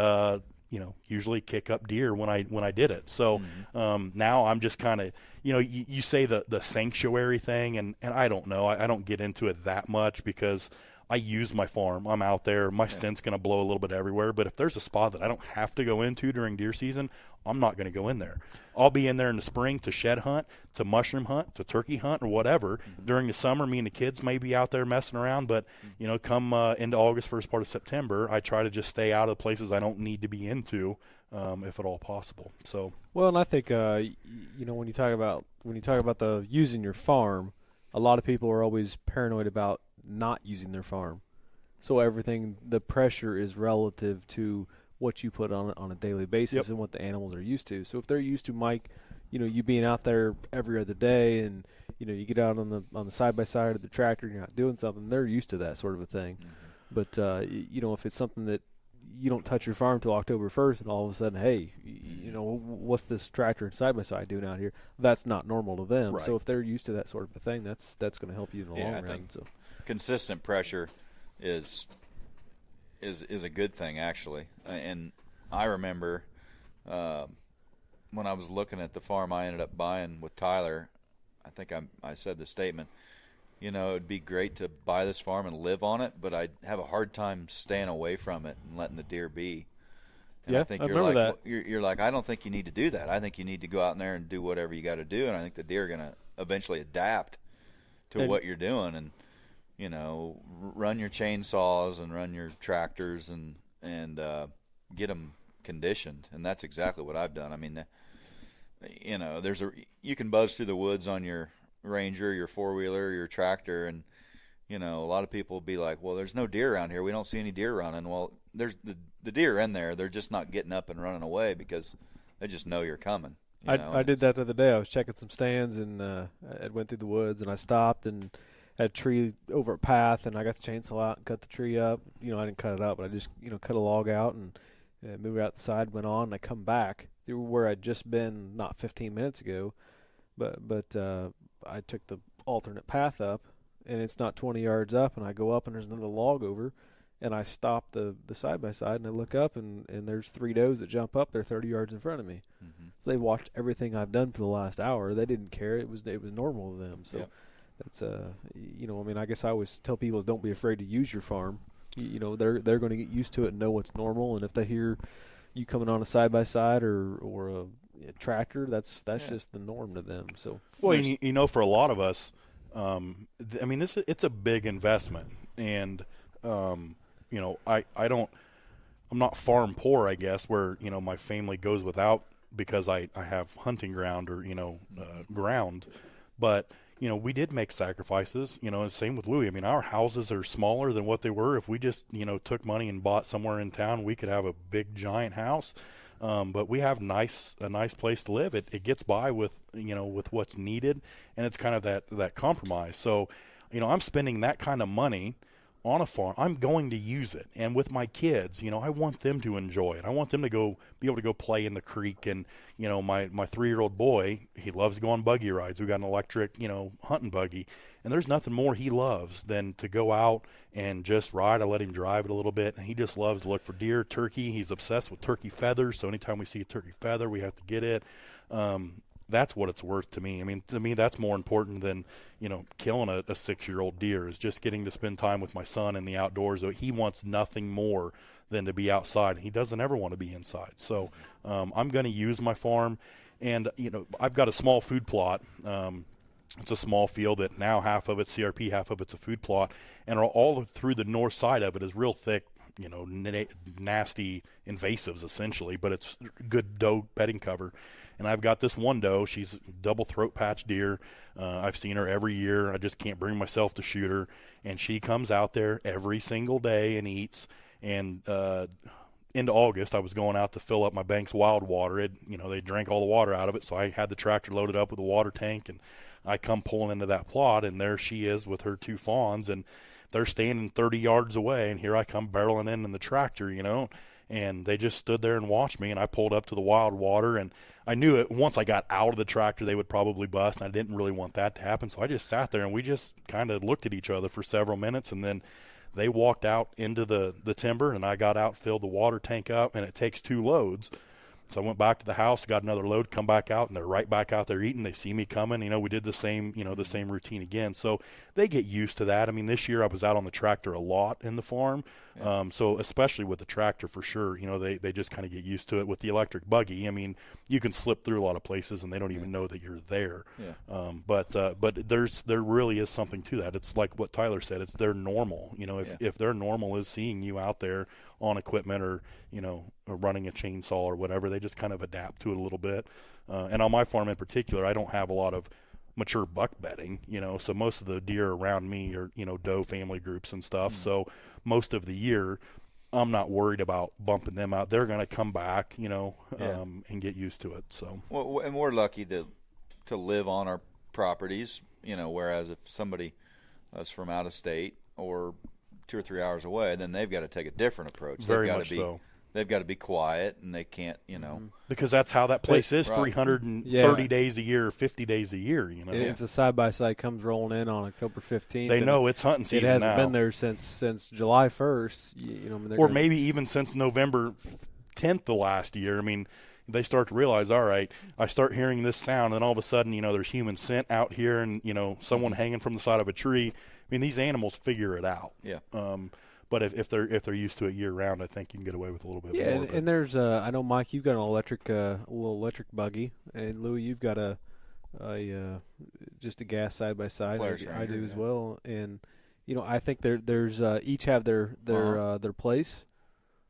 usually kick up deer when I did it. So now I'm just kind of, you say the sanctuary thing, and I don't know. I don't get into it that much because I use my farm. I'm out there. My scent's going to blow a little bit everywhere. But if there's a spot that I don't have to go into during deer season, I'm not going to go in there. I'll be in there in the spring to shed hunt, to mushroom hunt, to turkey hunt, or whatever. During the summer, me and the kids may be out there messing around. But, come into August, first part of September, I try to just stay out of the places I don't need to be into, if at all possible. So well, and I think when you talk about the using your farm, a lot of people are always paranoid about not using their farm. So the pressure is relative to what you put on a daily basis and what the animals are used to. So if they're used to, Mike, you being out there every other day and, you get out on the side-by-side of the tractor and you're not doing something, they're used to that sort of a thing. But, if it's something that you don't touch your farm till October 1st and all of a sudden, hey, what's this tractor and side-by-side doing out here? That's not normal to them. Right. So if they're used to that sort of a thing, that's going to help you in the long run. So consistent pressure is a good thing, actually. And I remember when I was looking at the farm I ended up buying with Tyler, I think I said the statement, it would be great to buy this farm and live on it, but I'd have a hard time staying away from it and letting the deer be. And I think you're like, I don't think you need to do that. I think you need to go out in there and do whatever you got to do, and I think the deer are going to eventually adapt to what you're doing and run your chainsaws and run your tractors and get them conditioned. And that's exactly what I've done. I mean, you can buzz through the woods on your Ranger, your 4-wheeler, your tractor, and a lot of people will be like, well, there's no deer around here. We don't see any deer running. Well, there's the deer in there. They're just not getting up and running away because they just know you're coming. I did that the other day. I was checking some stands and I went through the woods and I stopped and had a tree over a path, and I got the chainsaw out and cut the tree up. You know, I didn't cut it up, but I just, you know, cut a log out and moved it out the side, went on, and I come back through where I'd just been not 15 minutes ago, but I took the alternate path up, and it's not 20 yards up, and I go up, and there's another log over, and I stop the side-by-side, and I look up, and there's 3 does that jump up. They're 30 yards in front of me. Mm-hmm. So they watched everything I've done for the last hour. They didn't care. It was normal to them. So yep. That's you know, I mean, I guess I always tell people, don't be afraid to use your farm. You know, they're going to get used to it and know what's normal. And if they hear you coming on a side-by-side or a tractor, that's just the norm to them. So well, you know, for a lot of us, I mean, it's a big investment, and you know, I'm not farm poor, I guess, where, you know, my family goes without because I have hunting ground or, you know, ground. But, you know, we did make sacrifices, you know, and same with Louie. I mean, our houses are smaller than what they were. If we just, you know, took money and bought somewhere in town, we could have a big giant house. But we have a nice place to live. It gets by with, you know, with what's needed, and it's kind of that compromise. So, you know, I'm spending that kind of money on a farm. I'm going to use it. And with my kids, you know, I want them to enjoy it. I want them to be able to go play in the creek. And, you know, my 3-year-old boy, he loves to go on buggy rides. We got an electric, you know, hunting buggy. And there's nothing more he loves than to go out and just ride. I let him drive it a little bit, and he just loves to look for deer, turkey. He's obsessed with turkey feathers. So anytime we see a turkey feather, we have to get it. That's what it's worth to me. I mean, to me, that's more important than, you know, killing a 6-year-old deer, is just getting to spend time with my son in the outdoors. He wants nothing more than to be outside. He doesn't ever want to be inside. So I'm going to use my farm. And, you know, I've got a small food plot. It's a small field that now half of it's CRP, half of it's a food plot. And all through the north side of it is real thick, you know, nasty invasives essentially, but it's good doe bedding cover. And I've got this one doe. She's double throat patch deer. I've seen her every year. I just can't bring myself to shoot her. And she comes out there every single day and eats. And into August, I was going out to fill up my bank's wild water. You know, they drank all the water out of it, so I had the tractor loaded up with a water tank. And I come pulling into that plot, and there she is with her 2 fawns. And they're standing 30 yards away, and here I come barreling in the tractor, you know. And they just stood there and watched me, and I pulled up to the wild water, and I knew it once I got out of the tractor they would probably bust, and I didn't really want that to happen. So I just sat there, and we just kind of looked at each other for several minutes, and then they walked out into the timber, and I got out, filled the water tank up, and it takes 2 loads. So I went back to the house, got another load, come back out, and they're right back out there eating. They see me coming. You know, we did the same routine again. So they get used to that. I mean, this year I was out on the tractor a lot in the farm. Yeah. So especially with the tractor for sure, you know, they just kind of get used to it. With the electric buggy, I mean, you can slip through a lot of places and they don't even know that you're there. Yeah. But there really is something to that. It's like what Tyler said. It's their normal. You know, if their normal is seeing you out there on equipment or, you know, or running a chainsaw or whatever, they just kind of adapt to it a little bit. And on my farm in particular, I don't have a lot of mature buck bedding, you know, so most of the deer around me are, you know, doe family groups and stuff. So most of the year I'm not worried about bumping them out. They're going to come back, you know, and get used to it. So, well, and we're lucky to live on our properties, you know, whereas if somebody is from out of state or 2 or 3 hours away, then they've got to take a different approach. Very much so. They've got to be quiet, and they can't, you know. Because that's how that place is, right. 330 days a year, 50 days a year, you know. If the side-by-side comes rolling in on October 15th. They know it's hunting season now. It hasn't been there since July 1st. You know, or maybe even since November 10th the last year. I mean, they start to realize, all right, I start hearing this sound, and all of a sudden, you know, there's human scent out here and, you know, someone hanging from the side of a tree. I mean, these animals figure it out. Yeah. But if they're used to it year round, I think you can get away with a little bit more. Yeah, and there's I know, Mike, you've got an little electric buggy, and Louie, you've got a just a gas side by side. I do as well, and you know, I think there's each have their place.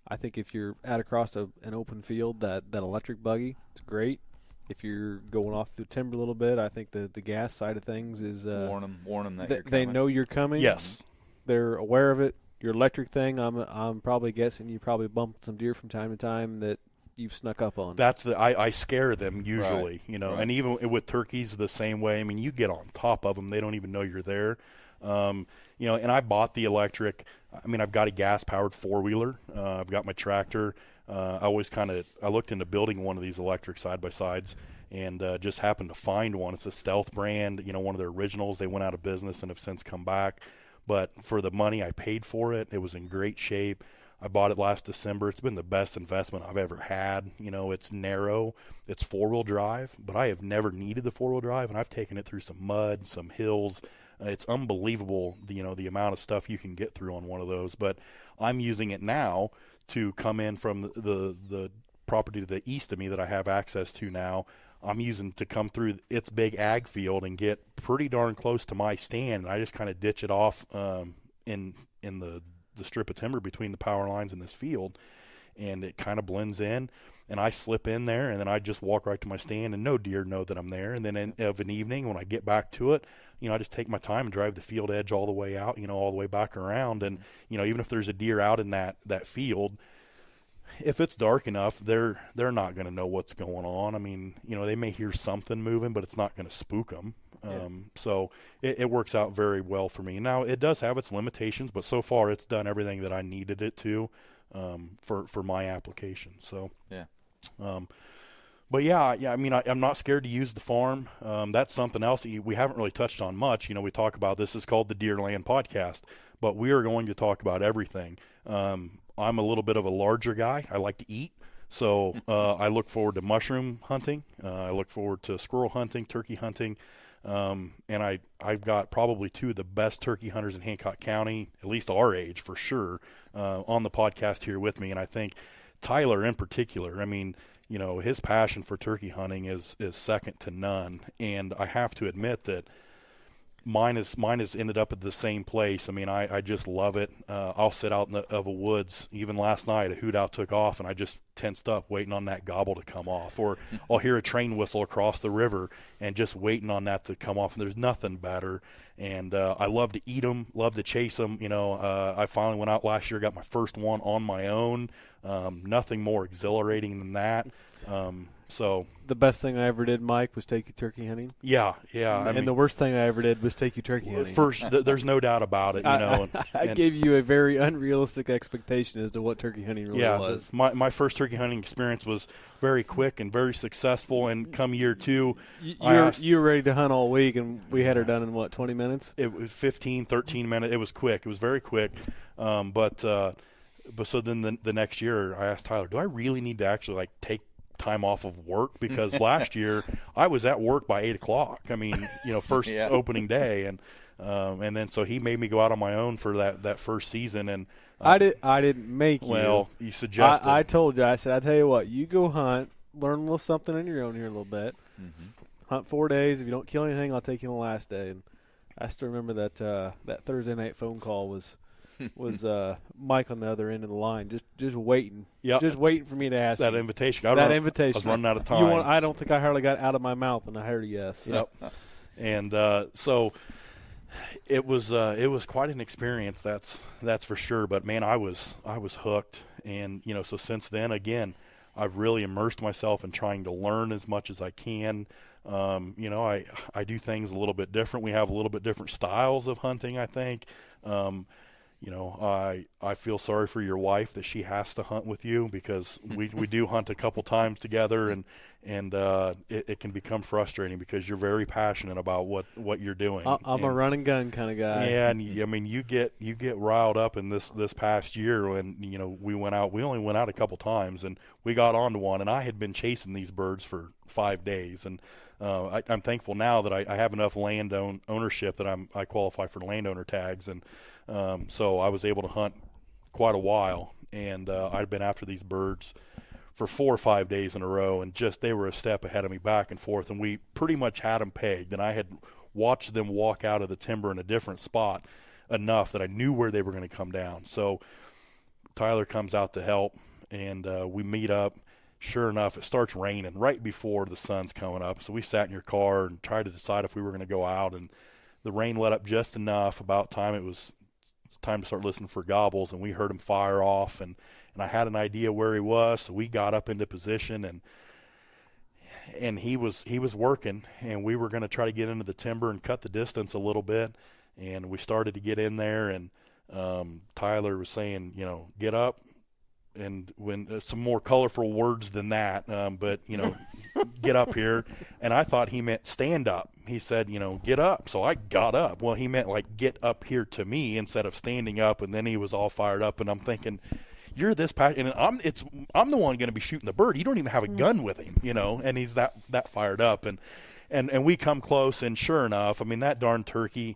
I think if you're out across an open field, that electric buggy, it's great. If you're going off the timber a little bit, I think the gas side of things is warn them that you're coming. They know you're coming. Yes, they're aware of it. Your electric thing, I'm probably guessing you probably bumped some deer from time to time that you've snuck up on. That's I scare them usually, right. You know, right. And even with turkeys the same way. I mean, you get on top of them, they don't even know you're there. And I bought the electric. I mean, I've got a gas-powered 4-wheeler. I've got my tractor. I looked into building one of these electric side-by-sides and just happened to find one. It's a Stealth brand, one of their originals. They went out of business and have since come back. But for the money I paid for it, it was in great shape. I bought it last December. It's been the best investment I've ever had. It's narrow. It's 4-wheel drive, but I have never needed the 4-wheel drive, and I've taken it through some mud, some hills. It's unbelievable, the amount of stuff you can get through on one of those. But I'm using it now to come in from the property to the east of me that I have access to now. I'm using to come through its big ag field and get pretty darn close to my stand. And I just kind of ditch it off in the strip of timber between the power lines in this field, and it kind of blends in, and I slip in there, and then I just walk right to my stand, and no deer know that I'm there. And then of an evening when I get back to it, I just take my time and drive the field edge all the way out, all the way back around. And even if there's a deer out in that field, if it's dark enough, they're not going to know what's going on. I mean, they may hear something moving, but it's not going to spook them. So it works out very well for me. Now, it does have its limitations, but so far it's done everything that I needed it to for my application. So, yeah. But yeah, I mean, I'm not scared to use the farm. That's something else we haven't really touched on much. We talk about this is called the DeerLand podcast, but we are going to talk about everything. I'm a little bit of a larger guy. I like to eat. So I look forward to mushroom hunting. I look forward to squirrel hunting, turkey hunting. And I've got probably 2 of the best turkey hunters in Hancock County, at least our age for sure, on the podcast here with me. And I think Tyler in particular, I mean, his passion for turkey hunting is second to none. And I have to admit that mine has ended up at the same place. I mean, I just love it. I'll sit out in the woods. Even last night, a hoot owl took off, and I just tensed up waiting on that gobble to come off. Or I'll hear a train whistle across the river and just waiting on that to come off. And there's nothing better. And I love to eat them, love to chase them. I finally went out last year, got my first one on my own. Nothing more exhilarating than that. So the best thing I ever did, Mike, was take you turkey hunting. Yeah. I mean, the worst thing I ever did was take you turkey hunting. First, there's no doubt about it. I gave you a very unrealistic expectation as to what turkey hunting really was. My first turkey hunting experience was very quick and very successful. And come year 2, you were ready to hunt all week, and we had her done in, 20 minutes? It was 15, 13 minutes. It was quick. It was very quick. But so then the next year, I asked Tyler, do I really need to actually take time off of work? Because last year I was at work by 8:00. I mean, first opening day, and then so he made me go out on my own for that first season. And I didn't make you. Well, you suggested. I told you. I said, I tell you what, you go hunt, learn a little something on your own here a little bit. Mm-hmm. Hunt 4 days. If you don't kill anything, I'll take you on the last day. And I still remember that Thursday night phone call was Mike on the other end of the line, just waiting, just waiting for me to ask that you. Invitation. Invitation. I was running out of time. I don't think I hardly got out of my mouth, and I heard a yes. Yep. And so it was quite an experience. That's for sure. But man, I was hooked, and so since then, again, I've really immersed myself in trying to learn as much as I can. I do things a little bit different. We have a little bit different styles of hunting, I think. I feel sorry for your wife that she has to hunt with you, because we do hunt a couple times together, and it can become frustrating because you're very passionate about what you're doing. I'm a run and gun kind of guy. Yeah, and I mean you get riled up in this past year when we only went out a couple times, and we got onto one, and I had been chasing these birds for 5 days, and I'm thankful now that I have enough land ownership that I qualify for landowner tags, and so I was able to hunt quite a while, and I'd been after these birds for 4 or 5 days in a row, and they were a step ahead of me back and forth, and we pretty much had them pegged, and I had watched them walk out of the timber in a different spot enough that I knew where they were going to come down. So Tyler comes out to help, and we meet up. Sure enough, it starts raining right before the sun's coming up, so we sat in your car and tried to decide if we were going to go out, and the rain let up just enough. About time it was time to start listening for gobbles, and we heard him fire off, and I had an idea where he was, so we got up into position, and he was working, and we were going to try to get into the timber and cut the distance a little bit, and we started to get in there, and Tyler was saying, get up, and when some more colorful words than that, but get up here. And I thought he meant stand up. He said, get up. So I got up. Well, he meant like get up here to me instead of standing up. And then he was all fired up, and I'm thinking, you're this passionate, and I'm the one going to be shooting the bird. You don't even have a gun with him, and he's that fired up, and we come close, and sure enough, I mean, that darn turkey,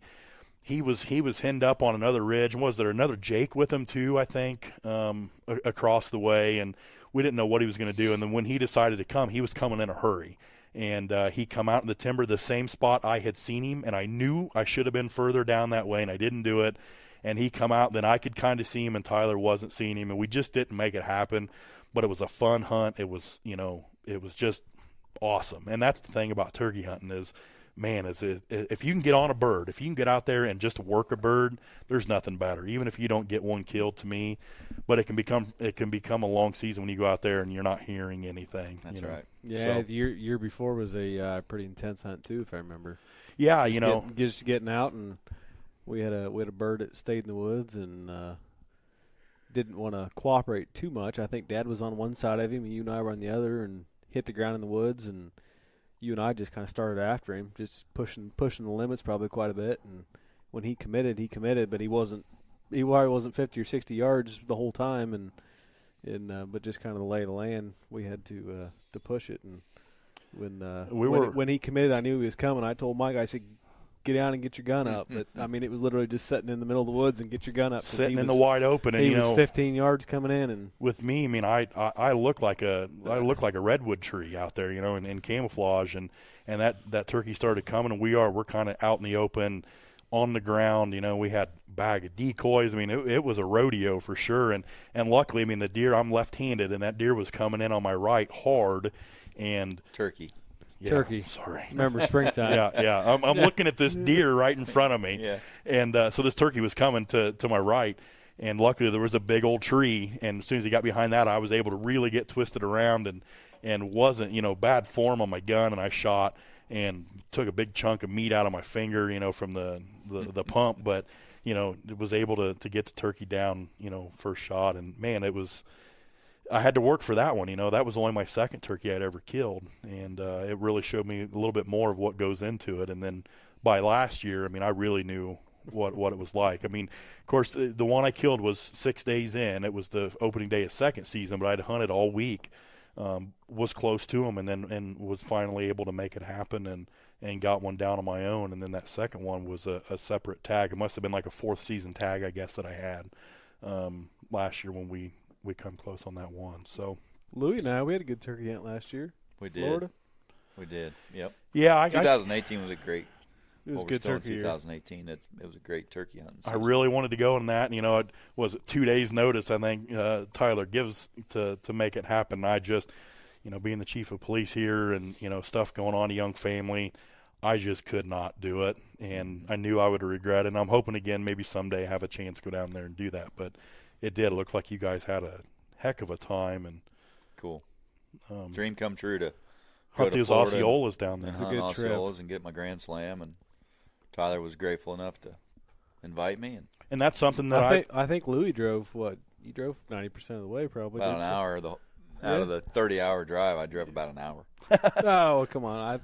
he was henned up on another ridge. And was there another Jake with him too, I think, across the way, and we didn't know what he was going to do. And then when he decided to come, he was coming in a hurry, and he come out in the timber, the same spot I had seen him, and I knew I should have been further down that way, and I didn't do it. And he come out, then I could kind of see him, and Tyler wasn't seeing him, and we just didn't make it happen. But it was a fun hunt. It was, it was just awesome. And that's the thing about turkey hunting is, man, if you can get on a bird, if you can get out there and just work a bird, there's nothing better. Even if you don't get one killed, to me, but it can become a long season when you go out there and you're not hearing anything. That's right. Yeah, so, the year before was a pretty intense hunt too, if I remember. Yeah, just getting out, and we had a bird that stayed in the woods and didn't want to cooperate too much. I think Dad was on one side of him, and you and I were on the other, and hit the ground in the woods, and you and I just kind of started after him, just pushing the limits probably quite a bit. And when he committed, but he probably wasn't 50 or 60 yards the whole time, and but just kind of the lay of the land, we had to push it. And when he committed, I knew he was coming. I told Mike, I said, get down and get your gun up. But I mean, it was literally just sitting in the middle of the woods and get your gun up. Sitting in the wide open, and he was 15 yards coming in. And with me, I mean, I look like a redwood tree out there, in camouflage, and that turkey started coming, and we're kind of out in the open, on the ground. We had a bag of decoys. I mean, it was a rodeo for sure, and luckily, I mean, the deer, I'm left-handed, and that deer was coming in on my right hard, and turkey. Yeah, turkey. Sorry. Remember springtime. Yeah. I'm looking at this deer right in front of me. Yeah. And so this turkey was coming to my right, and luckily there was a big old tree, and as soon as he got behind that, I was able to really get twisted around and wasn't, bad form on my gun, and I shot and took a big chunk of meat out of my finger, from the pump, but, it was able to get the turkey down, first shot, and man, I had to work for that one. That was only my second turkey I'd ever killed, and it really showed me a little bit more of what goes into it. And then by last year, I mean, I really knew what it was like. I mean, of course, the one I killed was 6 days in. It was the opening day of second season, but I'd hunted all week, was close to him, and was finally able to make it happen and got one down on my own. And then that second one was a separate tag. It must have been like a fourth season tag, I guess, that I had last year when we come close on that one. So Louie and I, we had a good turkey hunt last year. We did. Florida. We did. Yep. Yeah, 2018 was a great. It was a good turkey year. 2018, it was a great turkey hunt season. I really wanted to go on that. It was 2 days notice, I think, Tyler gives to make it happen. I just, being the chief of police here and, stuff going on, a young family, I just could not do it. And I knew I would regret it. And I'm hoping again, maybe someday have a chance to go down there and do that. But it did. It looked like you guys had a heck of a time. And cool. Dream come true to hunt those Osceolas down there. It's a good trip. Osceolas and get my Grand Slam. And Tyler was grateful enough to invite me. And that's something that I think Louie drove, what? You drove 90% of the way probably. About an hour. Out of the 30-hour drive, I drove about an hour. Oh, come on.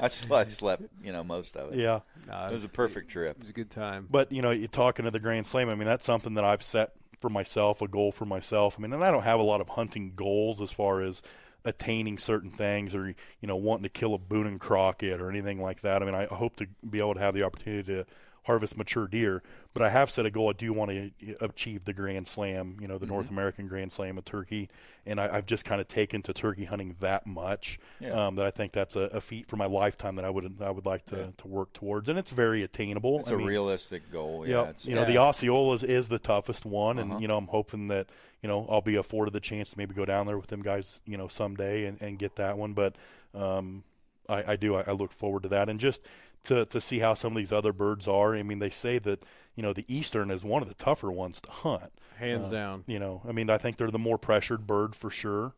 I slept, most of it. Yeah. It was a perfect trip. It was a good time. But, you're talking to the Grand Slam. I mean, that's something that I've set for myself, a goal for myself. I mean, and I don't have a lot of hunting goals as far as attaining certain things or, wanting to kill a Boone and Crockett or anything like that. I mean, I hope to be able to have the opportunity to harvest mature deer, but I have set a goal. I do want to achieve the Grand Slam, the North American Grand Slam of turkey, and I've just kind of taken to turkey hunting that much that I think that's a feat for my lifetime that I would like to work towards, and it's very attainable. It's a realistic goal. Yeah, the Osceolas is the toughest one, and I'm hoping that I'll be afforded the chance to maybe go down there with them guys, someday and get that one. But I look forward to that, and just to see how some of these other birds are. I mean, they say that, the Eastern is one of the tougher ones to hunt. Hands down. I mean, I think they're the more pressured bird for sure.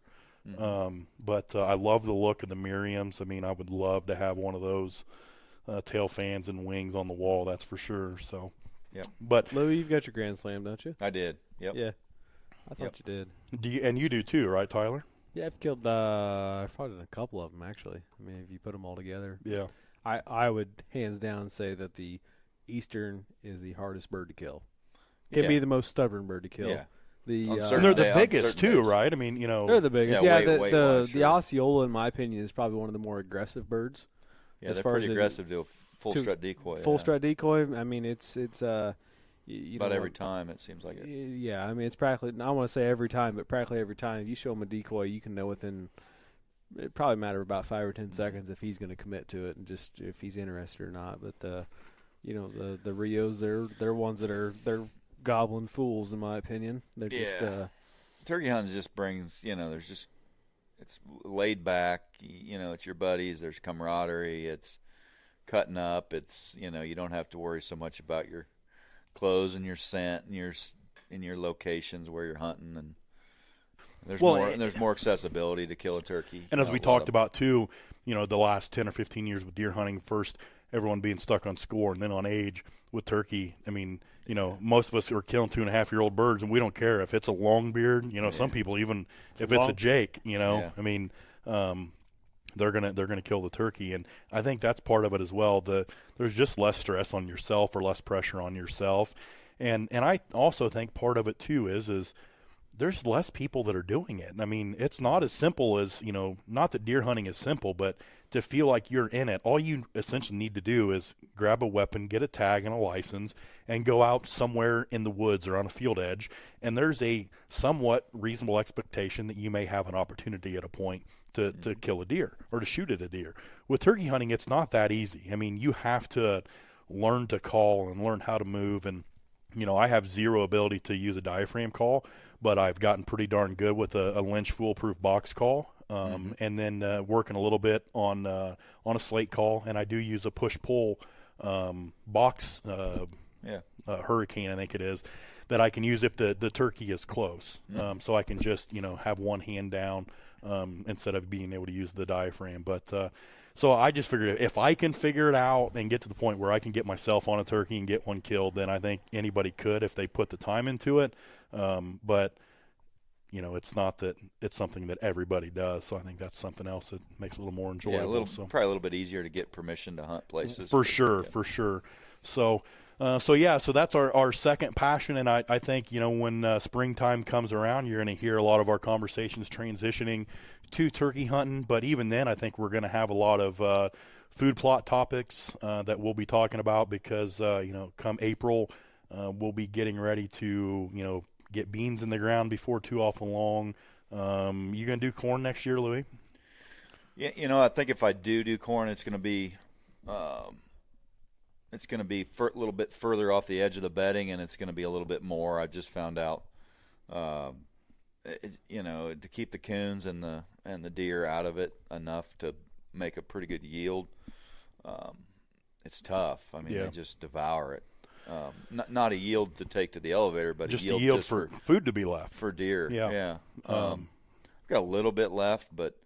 But I love the look of the Miriams. I mean, I would love to have one of those tail fans and wings on the wall. That's for sure. So, Yep. But Louis, you've got your Grand Slam, don't you? I did. Yep. Yeah, I thought you did. and you do too, right, Tyler? Yeah, I've killed. I've probably done a couple of them actually. I mean, if you put them all together, Yeah. I would hands down say that the Eastern is the hardest bird to kill. Can Yeah. be the most stubborn bird to kill. Yeah. The On And certain they're the day- on biggest certain too, days. right? I mean, you know, they're the biggest. Yeah, Yeah, weight-wise, the sure. Osceola, in my opinion, is probably one of the more aggressive birds. Yeah, as they're far pretty as aggressive to a full to strut decoy. Full yeah. strut decoy. I mean, it's you About know, every time it seems like it. Yeah, I mean, it's practically. I don't want to say every time, but practically every time. If you show him a decoy, you can know within. It probably matter about 5 or 10 seconds if he's going to commit to it and just if he's interested or not. But the Rios, they're ones that they're goblin fools in my opinion. They're just Turkey hunting just brings, there's just, it's laid back, it's your buddies, there's camaraderie, it's cutting up, it's, you don't have to worry so much about your clothes and your scent and your locations where you're hunting, and there's more accessibility to kill a turkey. And as we talked about too, the last 10 or 15 years with deer hunting, first everyone being stuck on score and then on age with turkey. I mean, most of us are killing 2.5-year-old birds, and we don't care if it's a long beard. Some people, even if it's a Jake, I mean, they're gonna kill the turkey, and I think that's part of it as well. There's just less stress on yourself or less pressure on yourself, and I also think part of it too is there's less people that are doing it. I mean, it's not as simple as, not that deer hunting is simple, but to feel like you're in it, all you essentially need to do is grab a weapon, get a tag and a license, and go out somewhere in the woods or on a field edge, and there's a somewhat reasonable expectation that you may have an opportunity at a point to kill a deer or to shoot at a deer. With turkey hunting, it's not that easy. I mean, you have to learn to call and learn how to move, and I have zero ability to use a diaphragm call, but I've gotten pretty darn good with a Lynch foolproof box call, and then working a little bit on a slate call, and I do use a push-pull box hurricane, I think it is, that I can use if the turkey is close. So I can just have one hand down instead of being able to use the diaphragm. But so I just figured if I can figure it out and get to the point where I can get myself on a turkey and get one killed, then I think anybody could if they put the time into it. But it's not that it's something that everybody does. So I think that's something else that makes it a little more enjoyable. Yeah, probably a little bit easier to get permission to hunt places. For sure. So that's our second passion, and I think when springtime comes around, you're going to hear a lot of our conversations transitioning to turkey hunting. But even then, I think we're going to have a lot of food plot topics that we'll be talking about because come April, we'll be getting ready to get beans in the ground before too awful long. You going to do corn next year, Louis? Yeah, I think if I do corn, it's going to be. It's going to be a little bit further off the edge of the bedding, and it's going to be a little bit more. I just found out, to keep the coons and the deer out of it enough to make a pretty good yield. It's tough. I mean, they just devour it. Not a yield to take to the elevator, but just a yield, just for food to be left for deer. Yeah. Got a little bit left, but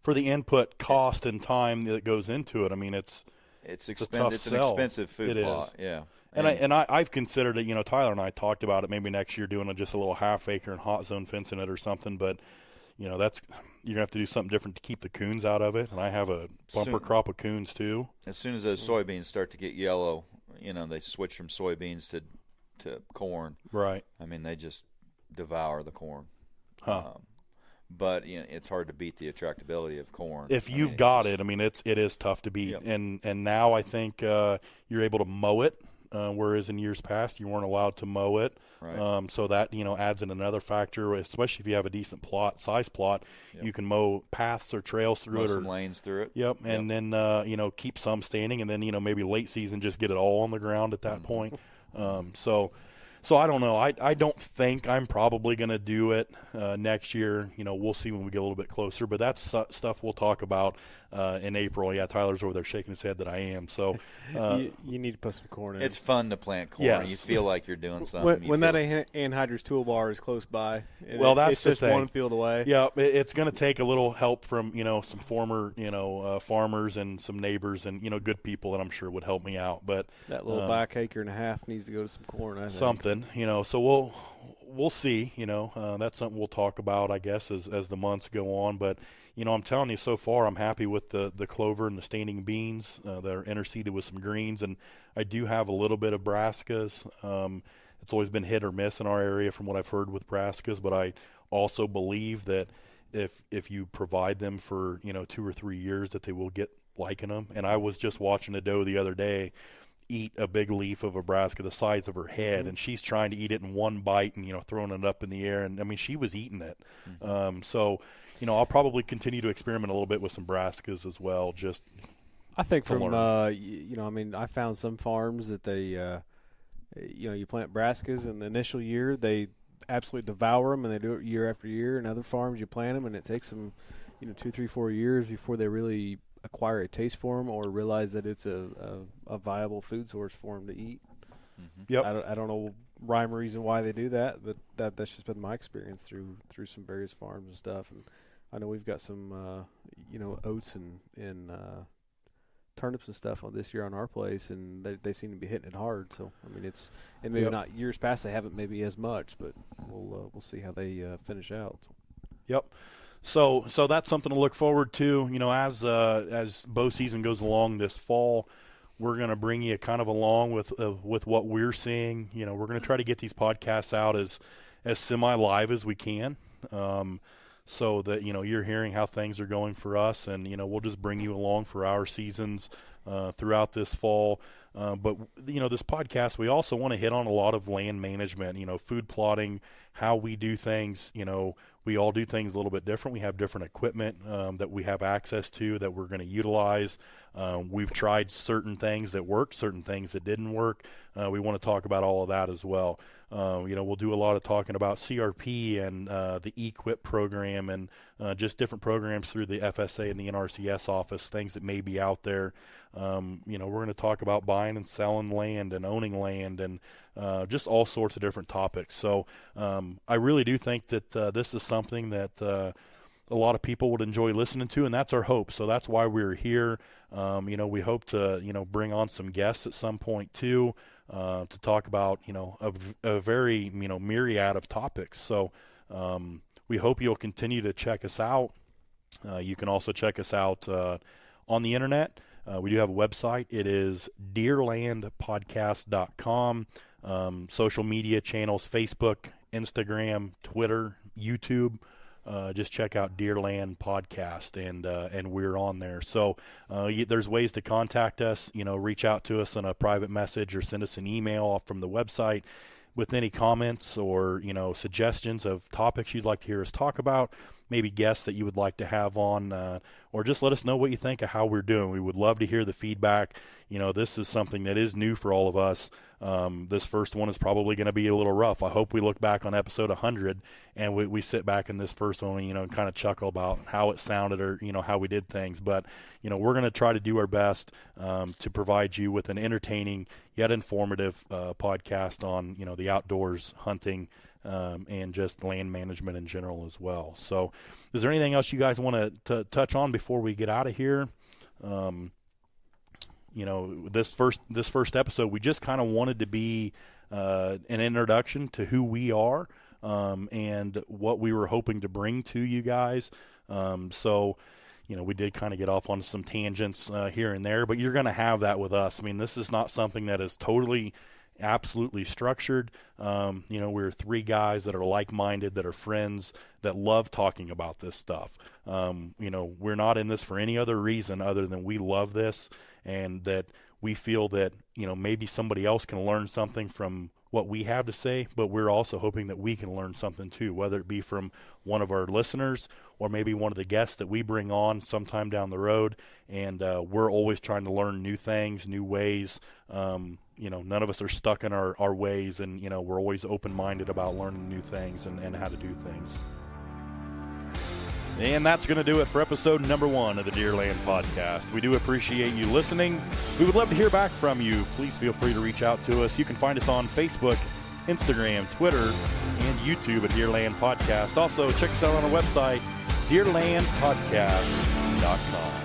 for the input cost and time that goes into it, I mean, it's expensive. It's an expensive food plot. Yeah. And I've considered it. Tyler and I talked about it maybe next year doing just a little half acre and hot zone fencing it or something. But that's you're gonna have to do something different to keep the coons out of it. And I have a bumper crop of coons too. As soon as those soybeans start to get yellow, they switch from soybeans to corn. Right. I mean, they just devour the corn. Huh. But it's hard to beat the attractability of corn. If you've got it, I mean, it is tough to beat. Yep. And now I think you're able to mow it, whereas in years past you weren't allowed to mow it. Right. So that adds in another factor, especially if you have a decent size plot. Yep. You can mow paths or trails through mow it, some lanes through it. Yep, and then keep some standing, and then maybe late season just get it all on the ground at that point. So I don't know. I don't think I'm probably going to do it next year. We'll see when we get a little bit closer. But that's stuff we'll talk about in April. Yeah, Tyler's over there shaking his head that I am. So you need to put some corn in. It's fun to plant corn. Yes. You feel like you're doing something. When that anhydrous toolbar is close by, well, that's it's the just thing. one field away. Yeah, it's going to take a little help from some former farmers and some neighbors and good people that I'm sure would help me out. But that little back acre and a half needs to go to some corn. I think. Something, so we'll see. That's something we'll talk about, I guess, as the months go on. But I'm telling you, so far I'm happy with the clover and the standing beans that are interseeded with some greens, and I do have a little bit of brassicas. It's always been hit or miss in our area from what I've heard with brassicas, but I also believe that if you provide them for 2 or 3 years, that they will get liking them. And I was just watching a doe the other day eat a big leaf of a brassica the size of her head, Mm-hmm. and she's trying to eat it in one bite and throwing it up in the air, and I mean she was eating it. Mm-hmm. So I'll probably continue to experiment a little bit with some brassicas as well. Just I think to from learn. I found some farms that they you plant brassicas in the initial year, they absolutely devour them, and they do it year after year. And other farms, you plant them, and it takes them 2, 3, 4 years before they really acquire a taste for them or realize that it's a viable food source for them to eat. Mm-hmm. Yep. I don't know rhyme or reason why they do that, but that's just been my experience through some various farms and stuff. And I know we've got some oats and turnips and stuff on this year on our place, and they seem to be hitting it hard. So I mean, and maybe not years past they haven't maybe as much, but we'll see how they finish out. Yep. So that's something to look forward to. As bow season goes along this fall, we're going to bring you kind of along with what we're seeing. We're going to try to get these podcasts out as semi-live as we can, so that you're hearing how things are going for us, and we'll just bring you along for our seasons throughout this fall. But this podcast, we also want to hit on a lot of land management, food plotting, how we do things. We all do things a little bit different. We have different equipment that we have access to that we're going to utilize. We've tried certain things that worked, certain things that didn't work. We want to talk about all of that as well. We'll do a lot of talking about CRP and the EQIP program and just different programs through the FSA and the NRCS office, things that may be out there. We're going to talk about buying and selling land and owning land and just all sorts of different topics. So I really do think that this is something that a lot of people would enjoy listening to, and that's our hope. So that's why we're here. We hope to bring on some guests at some point too, to talk about a very myriad of topics. So we hope you'll continue to check us out. You can also check us out on the internet. We do have a website. It is DeerLandPodcast.com. Social media channels: Facebook, Instagram, Twitter, YouTube. Just check out DeerLand Podcast, and we're on there. So there's ways to contact us. Reach out to us on a private message or send us an email off from the website with any comments or suggestions of topics you'd like to hear us talk about, maybe guests that you would like to have on, or just let us know what you think of how we're doing. We would love to hear the feedback. This is something that is new for all of us. This first one is probably going to be a little rough. I hope we look back on episode 100 and we sit back in this first one, and kind of chuckle about how it sounded or, how we did things. But, we're going to try to do our best to provide you with an entertaining yet informative podcast on, the outdoors, hunting, and just land management in general as well. So is there anything else you guys want to touch on before we get out of here? This first episode, we just kind of wanted to be an introduction to who we are and what we were hoping to bring to you guys. We did kind of get off on some tangents here and there, but you're going to have that with us. I mean, this is not something that is totally absolutely structured. We're 3 guys that are like-minded, that are friends, that love talking about this stuff. We're not in this for any other reason other than we love this, and that we feel that maybe somebody else can learn something from what we have to say, but we're also hoping that we can learn something too, whether it be from one of our listeners or maybe one of the guests that we bring on sometime down the road. And we're always trying to learn new things, new ways. None of us are stuck in our ways, and, we're always open-minded about learning new things and how to do things. And that's going to do it for episode number 1 of the DeerLand podcast. We do appreciate you listening. We would love to hear back from you. Please feel free to reach out to us. You can find us on Facebook, Instagram, Twitter, and YouTube at DeerLand Podcast. Also, check us out on our website, DeerLandPodcast.com.